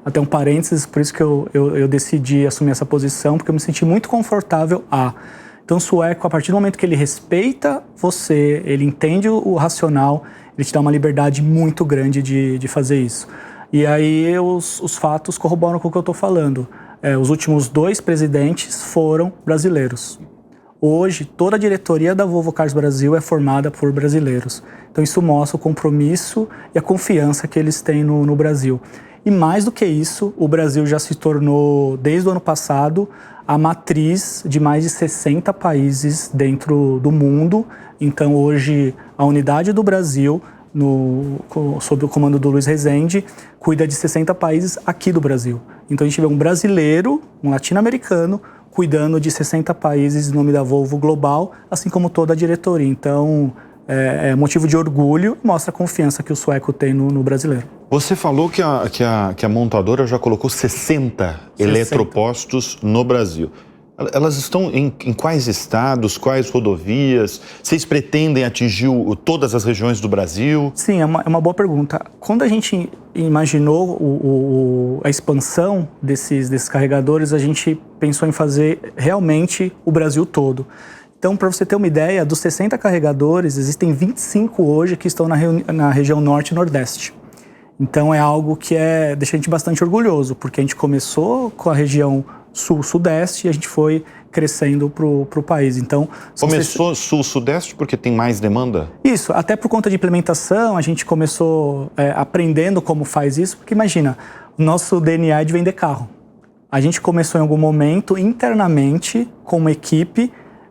até um parênteses, por isso que eu decidi assumir essa posição, porque eu me senti muito confortável Então o sueco, a partir do momento que ele respeita você, ele entende o racional, ele te dá uma liberdade muito grande de fazer isso. E aí os fatos corroboram com o que eu estou falando. Os últimos 2 presidentes foram brasileiros. Hoje, toda a diretoria da Volvo Cars Brasil é formada por brasileiros. Então isso mostra o compromisso e a confiança que eles têm no Brasil. E mais do que isso, o Brasil já se tornou, desde o ano passado, a matriz de mais de 60 países dentro do mundo. Então hoje, a unidade do Brasil, sob o comando do Luiz Rezende, cuida de 60 países aqui do Brasil. Então a gente vê um brasileiro, um latino-americano, cuidando de 60 países em nome da Volvo Global, assim como toda a diretoria. Então, é motivo de orgulho e mostra a confiança que o sueco tem no brasileiro. Você falou que a montadora já colocou 60 eletropostos no Brasil. Elas estão em quais estados, quais rodovias? Vocês pretendem atingir todas as regiões do Brasil? Sim, é uma boa pergunta. Quando a gente imaginou a expansão desses carregadores, a gente pensou em fazer realmente o Brasil todo. Então, para você ter uma ideia, dos 60 carregadores, existem 25 hoje que estão na região norte e nordeste. Então, é algo que deixa a gente bastante orgulhoso, porque a gente começou com a região sul-sudeste e a gente foi crescendo para o país. Então, começou sul-sudeste porque tem mais demanda? Isso, até por conta de implementação, a gente começou aprendendo como faz isso, porque imagina, o nosso DNA é de vender carro. A gente começou em algum momento internamente com uma equipe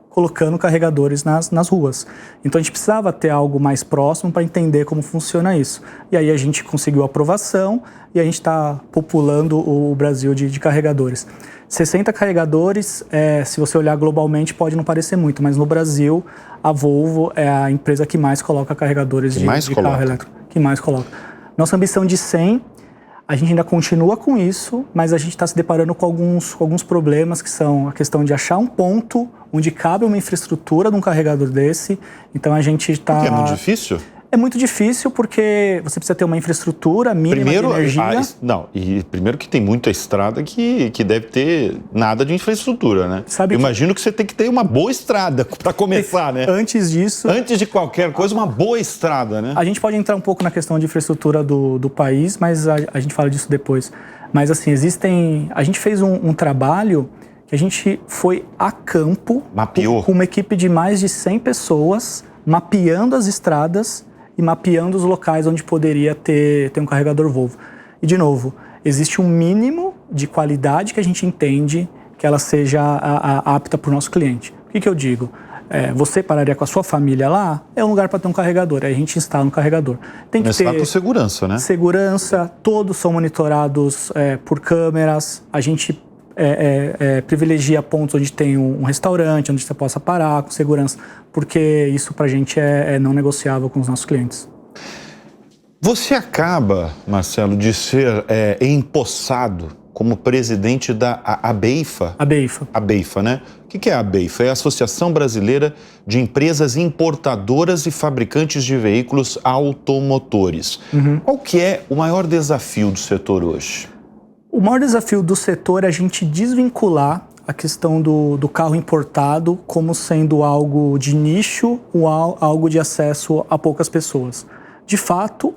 colocando carregadores nas ruas. Então a gente precisava ter algo mais próximo para entender como funciona isso. E aí a gente conseguiu a aprovação e a gente está populando o Brasil de carregadores. 60 carregadores, se você olhar globalmente, pode não parecer muito, mas no Brasil, a Volvo é a empresa que mais coloca carregadores de carro elétrico. Que mais coloca. Nossa ambição de 100, a gente ainda continua com isso, mas a gente está se deparando com alguns problemas, que são a questão de achar um ponto onde cabe uma infraestrutura de um carregador desse. Então a gente está... É muito difícil? É muito difícil porque você precisa ter uma infraestrutura mínima de energia. Primeiro que tem muita estrada que deve ter nada de infraestrutura, né? Imagino que você tem que ter uma boa estrada para começar, né? Antes disso... Antes de qualquer coisa, uma boa estrada, né? A gente pode entrar um pouco na questão de infraestrutura do país, mas a gente fala disso depois. Mas assim, a gente fez um trabalho que a gente foi a campo... Mapeou. Com uma equipe de mais de 100 pessoas, mapeando as estradas e mapeando os locais onde poderia ter um carregador Volvo. E, de novo, existe um mínimo de qualidade que a gente entende que ela seja apta para o nosso cliente. O que eu digo? Você pararia com a sua família lá, é um lugar para ter um carregador, aí a gente instala um carregador. Tem que ter com segurança, né? Segurança, todos são monitorados por câmeras, a gente privilegia pontos onde tem um restaurante, onde você possa parar com segurança, porque isso pra gente é não negociável com os nossos clientes. Você acaba, Marcelo, de ser empossado como presidente da ABEIFA. ABEIFA, né? O que é a ABEIFA? É a Associação Brasileira de Empresas Importadoras e Fabricantes de Veículos Automotores. Qual que é o maior desafio do setor hoje? O maior desafio do setor é a gente desvincular a questão do carro importado como sendo algo de nicho ou algo de acesso a poucas pessoas. De fato,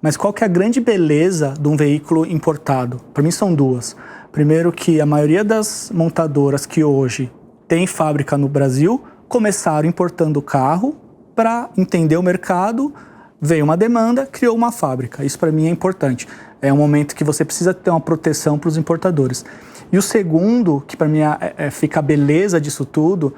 Mas qual que é a grande beleza de um veículo importado? Para mim são duas. Primeiro que a maioria das montadoras que hoje tem fábrica no Brasil começaram importando o carro para entender o mercado veio uma demanda, criou uma fábrica. Isso para mim é importante. É um momento que você precisa ter uma proteção para os importadores. E o segundo, que para mim fica a beleza disso tudo,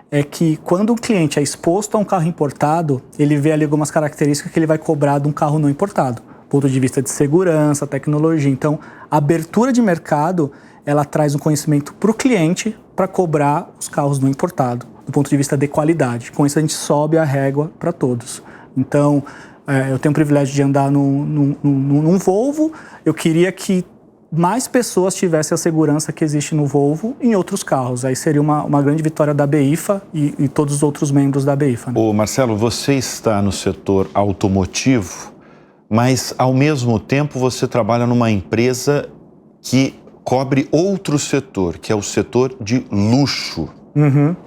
é que quando o cliente é exposto a um carro importado, ele vê ali algumas características que ele vai cobrar de um carro não importado. Ponto de vista de segurança, tecnologia. Então, a abertura de mercado, ela traz um conhecimento para o cliente para cobrar os carros não importados, do ponto de vista de qualidade. Com isso, a gente sobe a régua para todos. Então, eu tenho o privilégio de andar num Volvo. Eu queria que mais pessoas tivessem a segurança que existe no Volvo em outros carros. Aí seria uma grande vitória da BIFA e todos os outros membros da BIFA. Né? Ô Marcelo, você está no setor automotivo, mas ao mesmo tempo você trabalha numa empresa que cobre outro setor, que é o setor de luxo.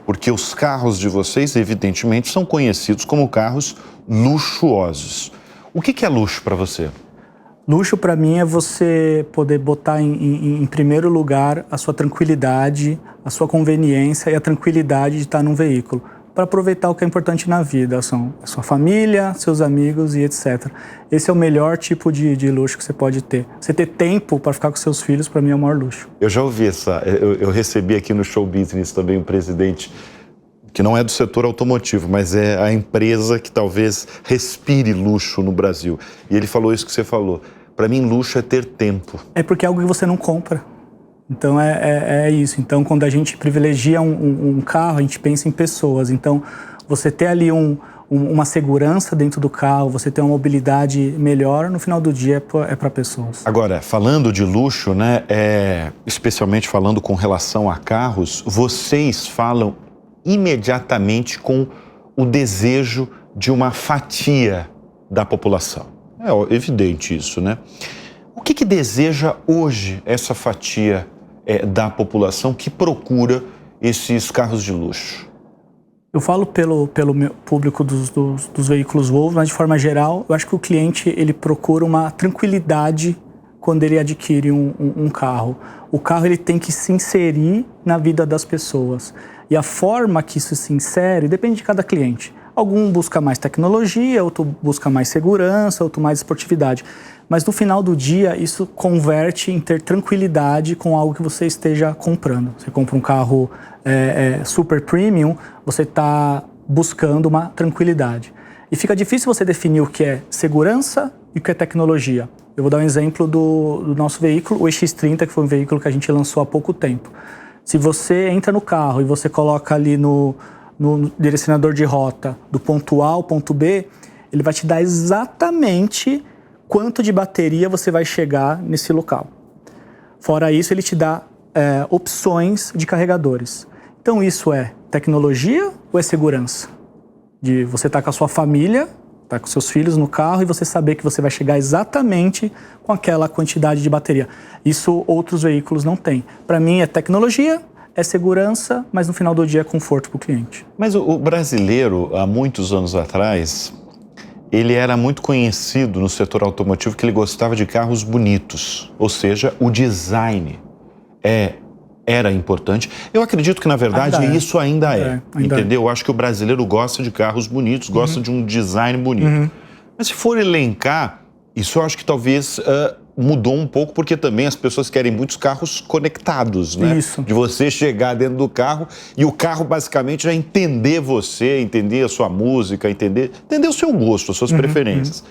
Porque os carros de vocês, evidentemente, são conhecidos como carros luxuosos. O que é luxo para você? Luxo para mim é você poder botar em primeiro lugar a sua tranquilidade, a sua conveniência e a tranquilidade de estar num veículo. Para aproveitar o que é importante na vida, são a sua família, seus amigos e etc. Esse é o melhor tipo de luxo que você pode ter. Você ter tempo para ficar com seus filhos, para mim, é o maior luxo. Eu já ouvi eu recebi aqui no Show Business também um presidente que não é do setor automotivo, mas é a empresa que talvez respire luxo no Brasil. E ele falou isso que você falou. Para mim, luxo é ter tempo. É porque é algo que você não compra. Então, é isso. Então, quando a gente privilegia um carro, a gente pensa em pessoas. Então, você ter ali uma segurança dentro do carro, você ter uma mobilidade melhor, no final do dia é para pessoas. Agora, falando de luxo, né, especialmente falando com relação a carros, vocês falam imediatamente com o desejo de uma fatia da população. É evidente isso, né? O que deseja hoje essa fatia da população que procura esses carros de luxo? Eu falo pelo meu público dos veículos Volvo, mas de forma geral, eu acho que o cliente ele procura uma tranquilidade quando ele adquire um carro. O carro ele tem que se inserir na vida das pessoas. E a forma que isso se insere depende de cada cliente. Algum busca mais tecnologia, outro busca mais segurança, outro mais esportividade. Mas no final do dia, isso converte em ter tranquilidade com algo que você esteja comprando. Você compra um carro super premium, você está buscando uma tranquilidade. E fica difícil você definir o que é segurança e o que é tecnologia. Eu vou dar um exemplo do nosso veículo, o EX30, que foi um veículo que a gente lançou há pouco tempo. Se você entra no carro e você coloca ali no direcionador de rota do ponto A ao ponto B, ele vai te dar exatamente quanto de bateria você vai chegar nesse local. Fora isso, ele te dá opções de carregadores. Então, isso é tecnologia ou é segurança? De você estar com a sua família, estar com seus filhos no carro e você saber que você vai chegar exatamente com aquela quantidade de bateria. Isso outros veículos não têm. Para mim, é tecnologia, é segurança, mas no final do dia é conforto para o cliente. Mas o brasileiro, há muitos anos atrás, ele era muito conhecido no setor automotivo que ele gostava de carros bonitos, ou seja, o design era importante. Eu acredito que, na verdade, isso ainda é. Entendeu? Eu acho que o brasileiro gosta de carros bonitos, gosta de um design bonito. Mas se for elencar, isso eu acho que talvez mudou um pouco, porque também as pessoas querem muitos carros conectados, né? Isso. De você chegar dentro do carro e o carro basicamente já entender você, entender a sua música, entender o seu gosto, as suas preferências.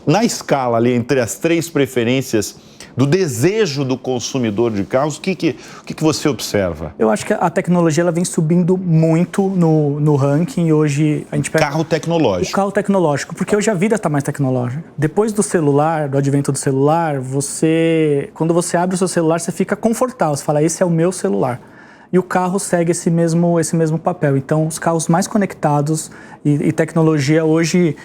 Na escala ali entre as três preferências do desejo do consumidor de carros, o que você observa? Eu acho que a tecnologia ela vem subindo muito no ranking e hoje a gente pega... Carro tecnológico. O carro tecnológico, porque hoje a vida está mais tecnológica. Depois do celular, do advento do celular, quando você abre o seu celular, você fica confortável, você fala, esse é o meu celular. E o carro segue esse mesmo papel. Então, os carros mais conectados e tecnologia hoje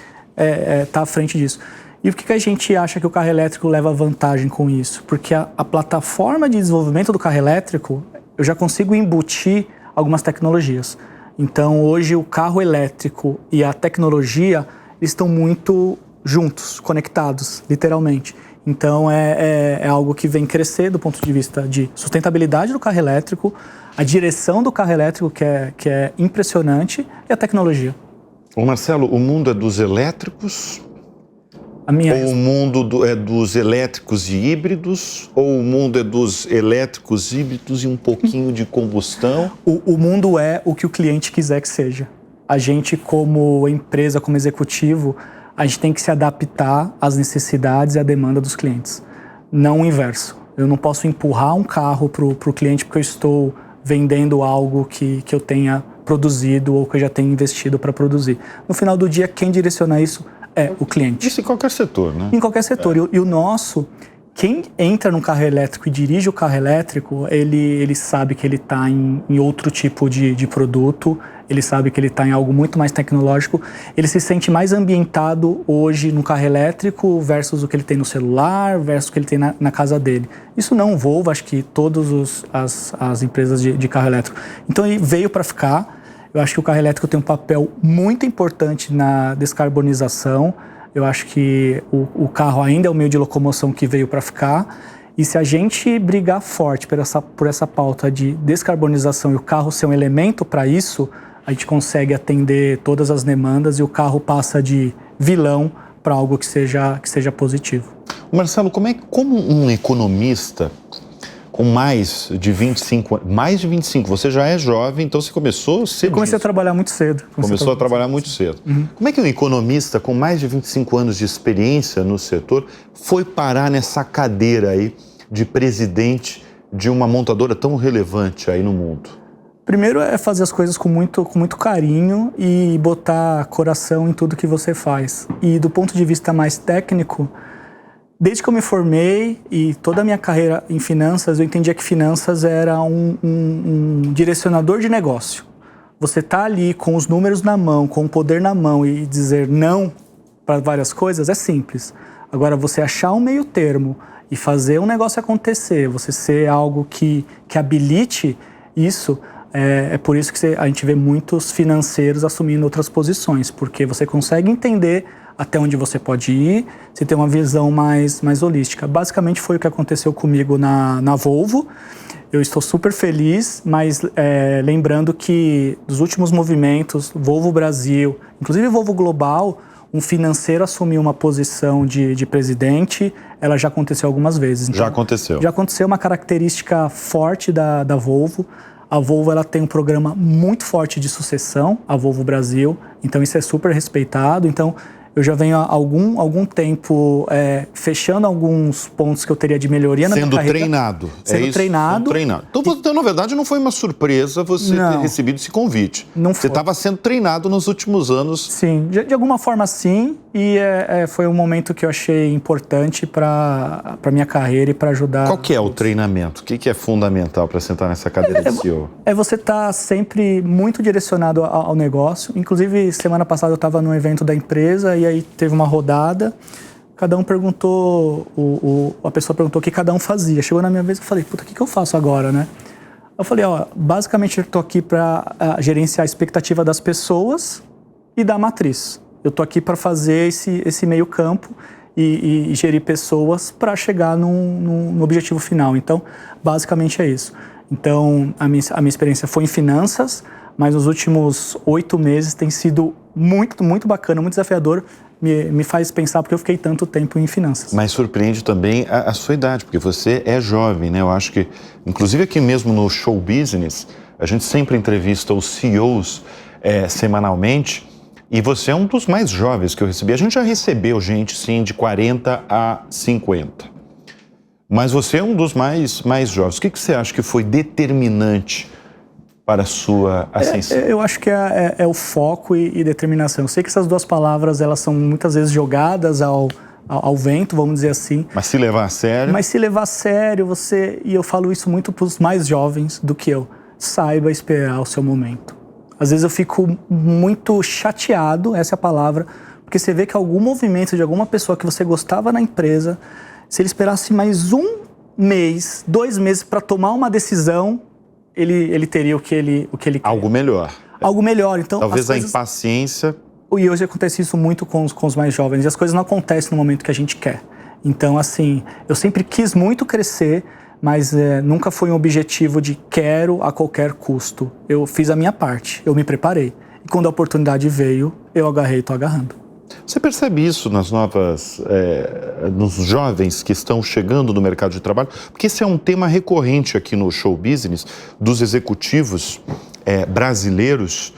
está à frente disso. E por que a gente acha que o carro elétrico leva vantagem com isso? Porque a plataforma de desenvolvimento do carro elétrico, eu já consigo embutir algumas tecnologias. Então, hoje, o carro elétrico e a tecnologia estão muito juntos, conectados, literalmente. Então, é algo que vem crescer do ponto de vista de sustentabilidade do carro elétrico, a direção do carro elétrico, que é impressionante, e a tecnologia. Ô Marcelo, o mundo é dos elétricos? Ou o mundo é dos elétricos e híbridos? Ou o mundo é dos elétricos, híbridos e um pouquinho de combustão? O mundo é o que o cliente quiser que seja. A gente, como empresa, como executivo, a gente tem que se adaptar às necessidades e à demanda dos clientes. Não o inverso. Eu não posso empurrar um carro para o cliente porque eu estou vendendo algo que eu tenha produzido ou que eu já tenha investido para produzir. No final do dia, quem direciona isso é o cliente. Isso em qualquer setor, né? Em qualquer setor. E o nosso, quem entra num carro elétrico e dirige o carro elétrico, ele sabe que ele está em outro tipo de produto, ele sabe que ele está em algo muito mais tecnológico, ele se sente mais ambientado hoje no carro elétrico versus o que ele tem no celular, versus o que ele tem na casa dele. Isso não Volvo, acho que todas as empresas de carro elétrico. Então ele veio para ficar. Eu acho que o carro elétrico tem um papel muito importante na descarbonização. Eu acho que o carro ainda é o meio de locomoção que veio para ficar. E se a gente brigar forte por essa pauta de descarbonização e o carro ser um elemento para isso, a gente consegue atender todas as demandas e o carro passa de vilão para algo que seja positivo. Marcelo, como um economista com mais de 25 anos, você já é jovem, então você começou cedo. Eu comecei a trabalhar muito cedo. Começou a trabalhar muito cedo. Uhum. Como é que um economista com mais de 25 anos de experiência no setor foi parar nessa cadeira aí de presidente de uma montadora tão relevante aí no mundo? Primeiro é fazer as coisas com muito carinho e botar coração em tudo que você faz. E do ponto de vista mais técnico, desde que eu me formei e toda a minha carreira em finanças, eu entendia que finanças era um direcionador de negócio. Você tá ali com os números na mão, com o poder na mão e dizer não para várias coisas é simples. Agora, você achar um meio termo e fazer um negócio acontecer, você ser algo que habilite isso, é por isso que a gente vê muitos financeiros assumindo outras posições, porque você consegue entender até onde você pode ir, você tem uma visão mais holística. Basicamente foi o que aconteceu comigo na Volvo. Eu estou super feliz, mas lembrando que dos últimos movimentos, Volvo Brasil, inclusive Volvo Global, um financeiro assumiu uma posição de presidente, ela já aconteceu algumas vezes. Então, já aconteceu. Já aconteceu, uma característica forte da Volvo. A Volvo ela tem um programa muito forte de sucessão, a Volvo Brasil, então isso é super respeitado. Então, eu já venho há algum tempo fechando alguns pontos que eu teria de melhoria na minha carreira. Treinado. Sendo treinado. Então, na verdade, não foi uma surpresa você ter recebido esse convite. Não foi. Você estava sendo treinado nos últimos anos. Sim, de alguma forma sim. E foi um momento que eu achei importante para a minha carreira e para ajudar. Qual que é o treinamento? O que é fundamental para sentar nessa cadeira de CEO? É você estar sempre muito direcionado ao negócio. Inclusive, semana passada eu estava num evento da empresa e aí teve uma rodada. Cada um perguntou, a pessoa perguntou o que cada um fazia. Chegou na minha vez e eu falei, puta, o que eu faço agora, né? Eu falei, basicamente eu estou aqui para gerenciar a expectativa das pessoas e da matriz. Eu estou aqui para fazer esse meio campo e gerir pessoas para chegar no objetivo final. Então, basicamente é isso. Então, a minha experiência foi em finanças, mas nos últimos 8 meses tem sido muito, muito bacana, muito desafiador. Me faz pensar porque eu fiquei tanto tempo em finanças. Mas surpreende também a sua idade, porque você é jovem, né? Eu acho que, inclusive aqui mesmo no Show Business, a gente sempre entrevista os CEOs semanalmente, e você é um dos mais jovens que eu recebi. A gente já recebeu gente, sim, de 40 a 50. Mas você é um dos mais jovens. O que você acha que foi determinante para a sua ascensão? Eu acho que é o foco e determinação. Eu sei que essas duas palavras, elas são muitas vezes jogadas ao vento, vamos dizer assim. Mas se levar a sério? Mas se levar a sério, e eu falo isso muito para os mais jovens do que eu, saiba esperar o seu momento. Às vezes eu fico muito chateado, essa é a palavra, porque você vê que algum movimento de alguma pessoa que você gostava na empresa, se ele esperasse mais 1 mês, 2 meses para tomar uma decisão, ele teria o que ele quer. Algo melhor. Algo melhor. Então, talvez a impaciência... E hoje acontece isso muito com os mais jovens. E as coisas não acontecem no momento que a gente quer. Então, assim, eu sempre quis muito crescer, mas nunca foi um objetivo de quero a qualquer custo. Eu fiz a minha parte, eu me preparei. E quando a oportunidade veio, eu agarrei e estou agarrando. Você percebe isso nos jovens que estão chegando no mercado de trabalho? Porque esse é um tema recorrente aqui no Show Business, dos executivos brasileiros.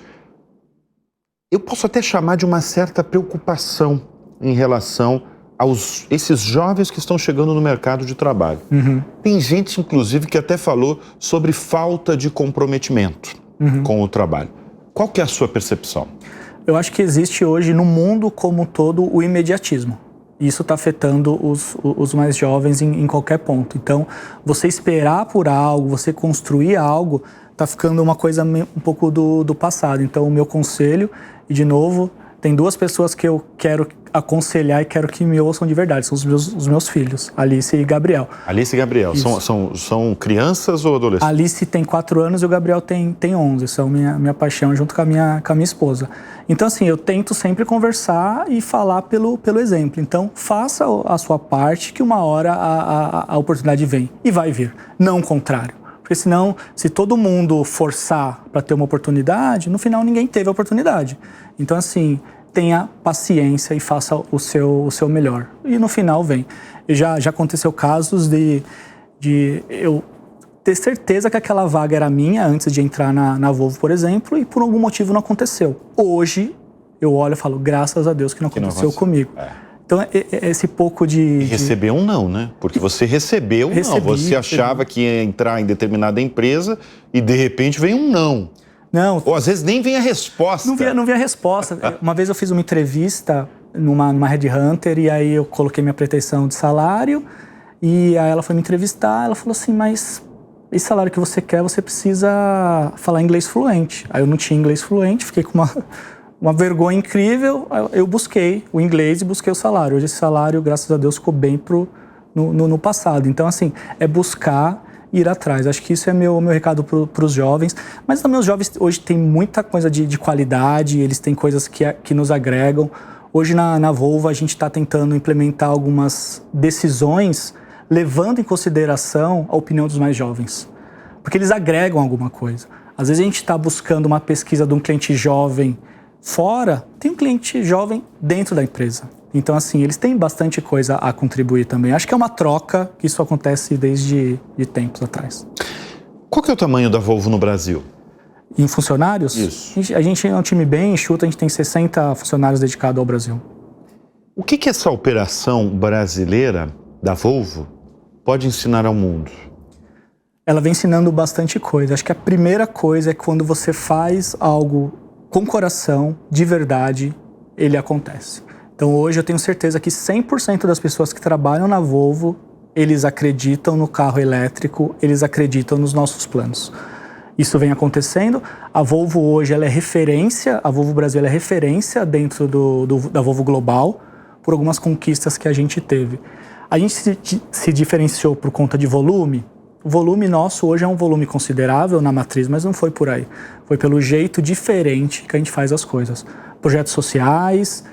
Eu posso até chamar de uma certa preocupação em relação esses jovens que estão chegando no mercado de trabalho. Tem gente, inclusive, que até falou sobre falta de comprometimento com o trabalho. Qual que é a sua percepção? Eu acho que existe hoje no mundo como um todo o imediatismo. Isso está afetando os mais jovens em qualquer ponto. Então, você esperar por algo, você construir algo, está ficando uma coisa um pouco do passado. Então, o meu conselho, e de novo, tem duas pessoas que eu quero aconselhar e quero que me ouçam de verdade. São os meus filhos, Alice e Gabriel. Alice e Gabriel, são crianças ou adolescentes? Alice tem 4 anos e o Gabriel tem 11. São minha paixão junto com a minha esposa. Então, assim, eu tento sempre conversar e falar pelo exemplo. Então, faça a sua parte que uma hora a oportunidade vem. E vai vir, não o contrário. Porque senão, se todo mundo forçar para ter uma oportunidade, no final ninguém teve a oportunidade. Então, assim, tenha paciência e faça o seu melhor. E no final vem. Já aconteceu casos de eu ter certeza que aquela vaga era minha antes de entrar na Volvo, por exemplo, e por algum motivo não aconteceu. Hoje, eu olho e falo, graças a Deus que não aconteceu comigo. Então, esse pouco de... Receber um não, né? Porque você recebeu um não. Você achava que ia entrar em determinada empresa e, de repente, vem um não. Não. Ou, às vezes, nem vem a resposta. Não vem a resposta. Uma vez eu fiz uma entrevista numa Headhunter e aí eu coloquei minha pretensão de salário e aí ela foi me entrevistar, ela falou assim, mas esse salário que você quer, você precisa falar inglês fluente. Aí eu não tinha inglês fluente, fiquei com uma vergonha incrível, eu busquei o inglês e busquei o salário. Hoje esse salário, graças a Deus, ficou bem no passado. Então, assim, é buscar ir atrás. Acho que isso é meu recado para os jovens. Mas também os jovens hoje têm muita coisa de qualidade, eles têm coisas que nos agregam. Hoje na Volvo a gente está tentando implementar algumas decisões levando em consideração a opinião dos mais jovens. Porque eles agregam alguma coisa. Às vezes a gente está buscando uma pesquisa de um cliente jovem fora, tem um cliente jovem dentro da empresa. Então, assim, eles têm bastante coisa a contribuir também. Acho que é uma troca que isso acontece desde tempos atrás. Qual que é o tamanho da Volvo no Brasil? Em funcionários? Isso. A gente é um time bem enxuto, a gente tem 60 funcionários dedicados ao Brasil. O que essa operação brasileira da Volvo pode ensinar ao mundo? Ela vem ensinando bastante coisa. Acho que a primeira coisa é que quando você faz algo com coração, de verdade, ele acontece. Então hoje eu tenho certeza que 100% das pessoas que trabalham na Volvo, eles acreditam no carro elétrico, eles acreditam nos nossos planos. Isso vem acontecendo. A Volvo hoje ela é referência, a Volvo Brasil ela é referência dentro da Volvo Global por algumas conquistas que a gente teve. A gente se diferenciou por conta de volume. O volume nosso hoje é um volume considerável na matriz, mas não foi por aí. Foi pelo jeito diferente que a gente faz as coisas. Projetos sociais,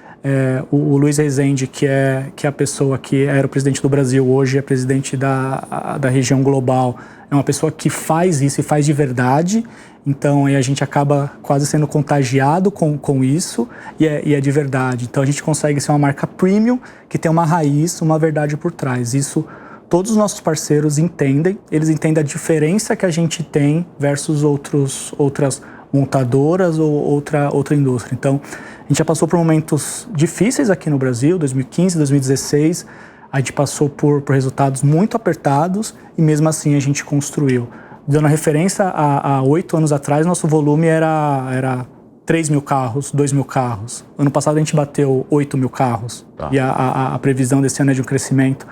o Luiz Rezende, que é a pessoa que era o presidente do Brasil, hoje é presidente da região global, é uma pessoa que faz isso e faz de verdade. Então aí a gente acaba quase sendo contagiado com isso e é de verdade. Então a gente consegue ser uma marca premium que tem uma raiz, uma verdade por trás. Isso todos os nossos parceiros entendem, eles entendem a diferença que a gente tem versus outras montadoras ou outra indústria. Então, a gente já passou por momentos difíceis aqui no Brasil, 2015, 2016, a gente passou por resultados muito apertados e mesmo assim a gente construiu. Dando referência a 8 anos atrás, nosso volume era 3 mil carros, 2 mil carros. Ano passado a gente bateu 8 mil carros. Tá. E a previsão desse ano é de um crescimento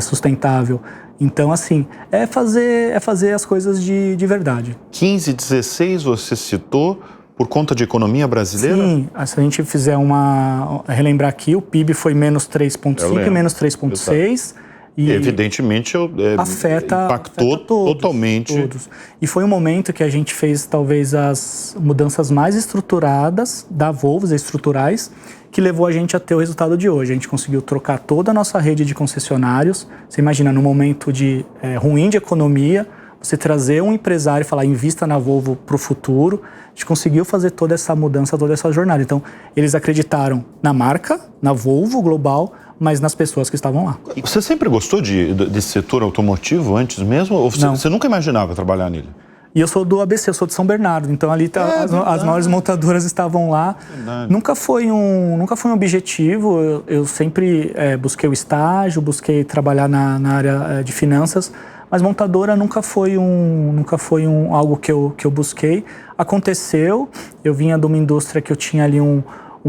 sustentável. Então, assim, é fazer as coisas de verdade. 15, 16 você citou por conta de economia brasileira? Sim, se a gente fizer relembrar aqui, o PIB foi menos 3,5 e menos 3,6. E evidentemente impactou totalmente. Todos. E foi um momento que a gente fez talvez as mudanças mais estruturadas da Volvo, estruturais, que levou a gente a ter o resultado de hoje. A gente conseguiu trocar toda a nossa rede de concessionários. Você imagina, num momento ruim de economia, você trazer um empresário e falar, invista na Volvo para o futuro, a gente conseguiu fazer toda essa mudança, toda essa jornada. Então, eles acreditaram na marca, na Volvo global, mas nas pessoas que estavam lá. E você sempre gostou desse setor automotivo antes mesmo? Ou você nunca imaginava trabalhar nele? E eu sou do ABC, eu sou de São Bernardo, então ali as maiores montadoras estavam lá. Nunca foi um objetivo, eu sempre busquei o estágio, busquei trabalhar na área de finanças, mas montadora nunca foi algo que eu busquei. Aconteceu, eu vinha de uma indústria que eu tinha ali um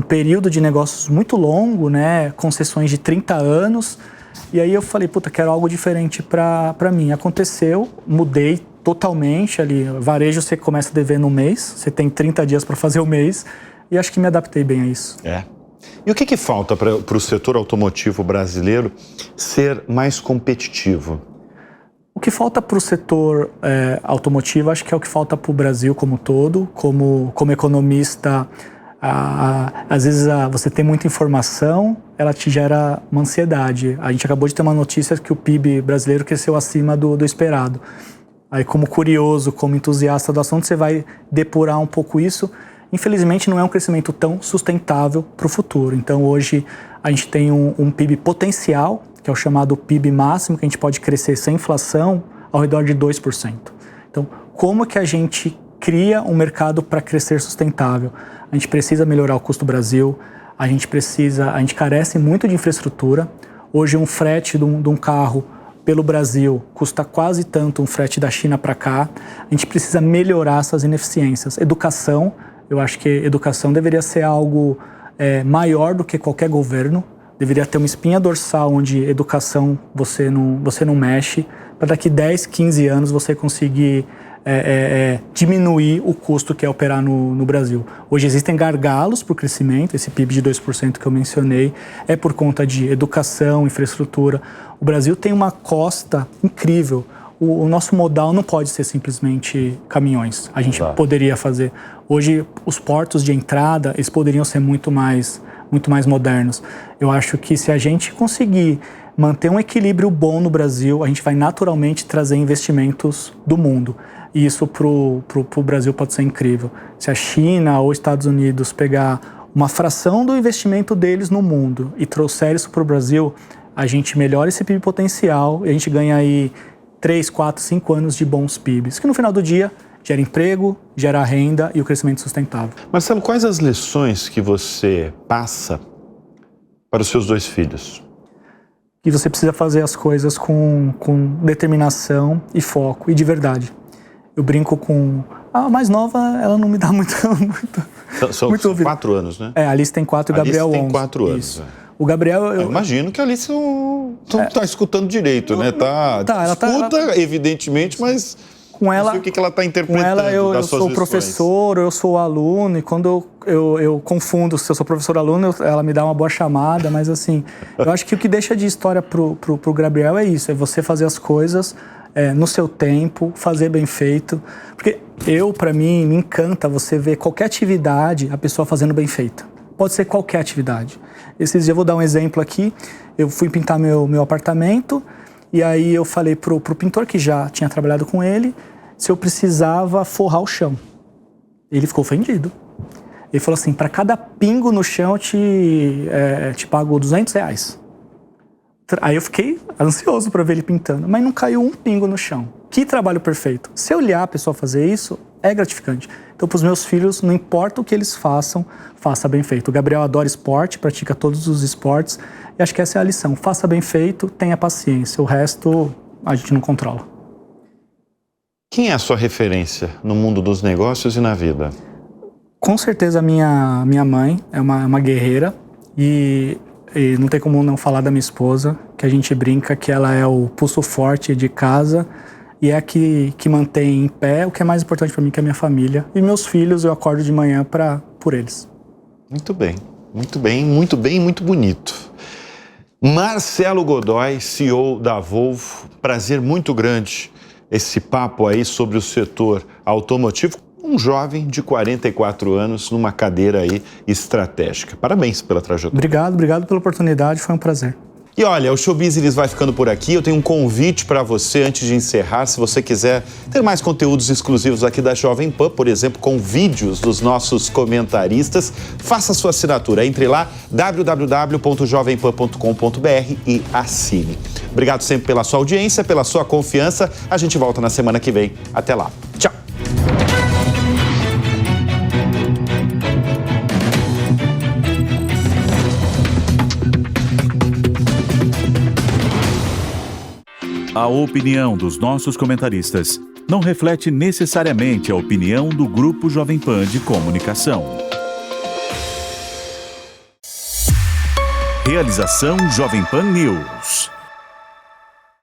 período de negócios muito longo, né, concessões de 30 anos, e aí eu falei, puta, quero algo diferente para mim. Aconteceu, mudei totalmente ali. Varejo você começa devendo um mês, você tem 30 dias para fazer o mês, e acho que me adaptei bem a isso. E o que falta para o setor automotivo brasileiro ser mais competitivo? O que falta para o setor automotivo, acho que é o que falta para o Brasil como todo. Como economista, às vezes você tem muita informação, ela te gera uma ansiedade. A gente acabou de ter uma notícia que o PIB brasileiro cresceu acima do esperado. Aí, como curioso, como entusiasta do assunto, você vai depurar um pouco isso. Infelizmente, não é um crescimento tão sustentável para o futuro. Então, hoje, a gente tem um PIB potencial, que é o chamado PIB máximo, que a gente pode crescer sem inflação, ao redor de 2%. Então, como que a gente cria um mercado para crescer sustentável? A gente precisa melhorar o custo do Brasil, a gente carece muito de infraestrutura. Hoje, um frete de um carro pelo Brasil custa quase tanto um frete da China para cá. A gente precisa melhorar essas ineficiências. Educação, eu acho que educação deveria ser algo maior do que qualquer governo. Deveria ter uma espinha dorsal onde educação você não mexe, para daqui 10, 15 anos você conseguir diminuir o custo que é operar no Brasil. Hoje existem gargalos para o crescimento, esse PIB de 2% que eu mencionei é por conta de educação, infraestrutura. O Brasil tem uma costa incrível. O nosso modal não pode ser simplesmente caminhões. A gente poderia fazer. Hoje, os portos de entrada, eles poderiam ser muito mais modernos. Eu acho que se a gente conseguir manter um equilíbrio bom no Brasil, a gente vai naturalmente trazer investimentos do mundo. E isso pro Brasil pode ser incrível. Se a China ou Estados Unidos pegar uma fração do investimento deles no mundo e trouxer isso para o Brasil, a gente melhora esse PIB potencial e a gente ganha aí 3, 4, 5 anos de bons PIBs, que no final do dia gera emprego, gera renda e o crescimento sustentável. Marcelo, quais as lições que você passa para os seus 2 filhos? Que você precisa fazer as coisas com determinação e foco e de verdade. Eu brinco com... A mais nova, ela não me dá muito São 4 anos, né? A Alice tem 4 e o Gabriel 11. Alice tem 4 anos. Isso. O Gabriel... Eu imagino que a Alice não está escutando direito, né? Escuta, evidentemente, mas... Com ela, não sei o que ela está interpretando. Com ela eu sou lições. professor, eu sou aluno, e quando eu confundo se eu sou professor ou aluno, ela me dá uma boa chamada, mas assim, eu acho que o que deixa de história pro Gabriel é isso, é você fazer as coisas no seu tempo, fazer bem feito, porque para mim, me encanta você ver qualquer atividade, a pessoa fazendo bem feita. Pode ser qualquer atividade. Esses dias eu vou dar um exemplo aqui, eu fui pintar meu apartamento, e aí eu falei pro pintor que já tinha trabalhado com ele, se eu precisava forrar o chão. Ele ficou ofendido. Ele falou assim, para cada pingo no chão eu te pago R$200. Aí eu fiquei ansioso para ver ele pintando, mas não caiu um pingo no chão. Que trabalho perfeito. Se eu olhar a pessoa fazer isso, é gratificante. Então, para os meus filhos, não importa o que eles façam, faça bem feito. O Gabriel adora esporte, pratica todos os esportes, e acho que essa é a lição. Faça bem feito, tenha paciência. O resto, a gente não controla. Quem é a sua referência no mundo dos negócios e na vida? Com certeza, minha mãe é uma guerreira, e não tem como não falar da minha esposa, que a gente brinca que ela é o pulso forte de casa, e é a que mantém em pé o que é mais importante para mim, que é a minha família. E meus filhos, eu acordo de manhã por eles. Muito bem, muito bem, muito bem, muito bonito. Marcelo Godoy, CEO da Volvo, prazer muito grande esse papo aí sobre o setor automotivo. Um jovem de 44 anos numa cadeira aí estratégica. Parabéns pela trajetória. Obrigado pela oportunidade, foi um prazer. E olha, o Show Business vai ficando por aqui. Eu tenho um convite para você antes de encerrar. Se você quiser ter mais conteúdos exclusivos aqui da Jovem Pan, por exemplo, com vídeos dos nossos comentaristas, faça a sua assinatura. Entre lá, www.jovempan.com.br e assine. Obrigado sempre pela sua audiência, pela sua confiança. A gente volta na semana que vem. Até lá. Tchau. A opinião dos nossos comentaristas não reflete necessariamente a opinião do Grupo Jovem Pan de Comunicação. Realização Jovem Pan News.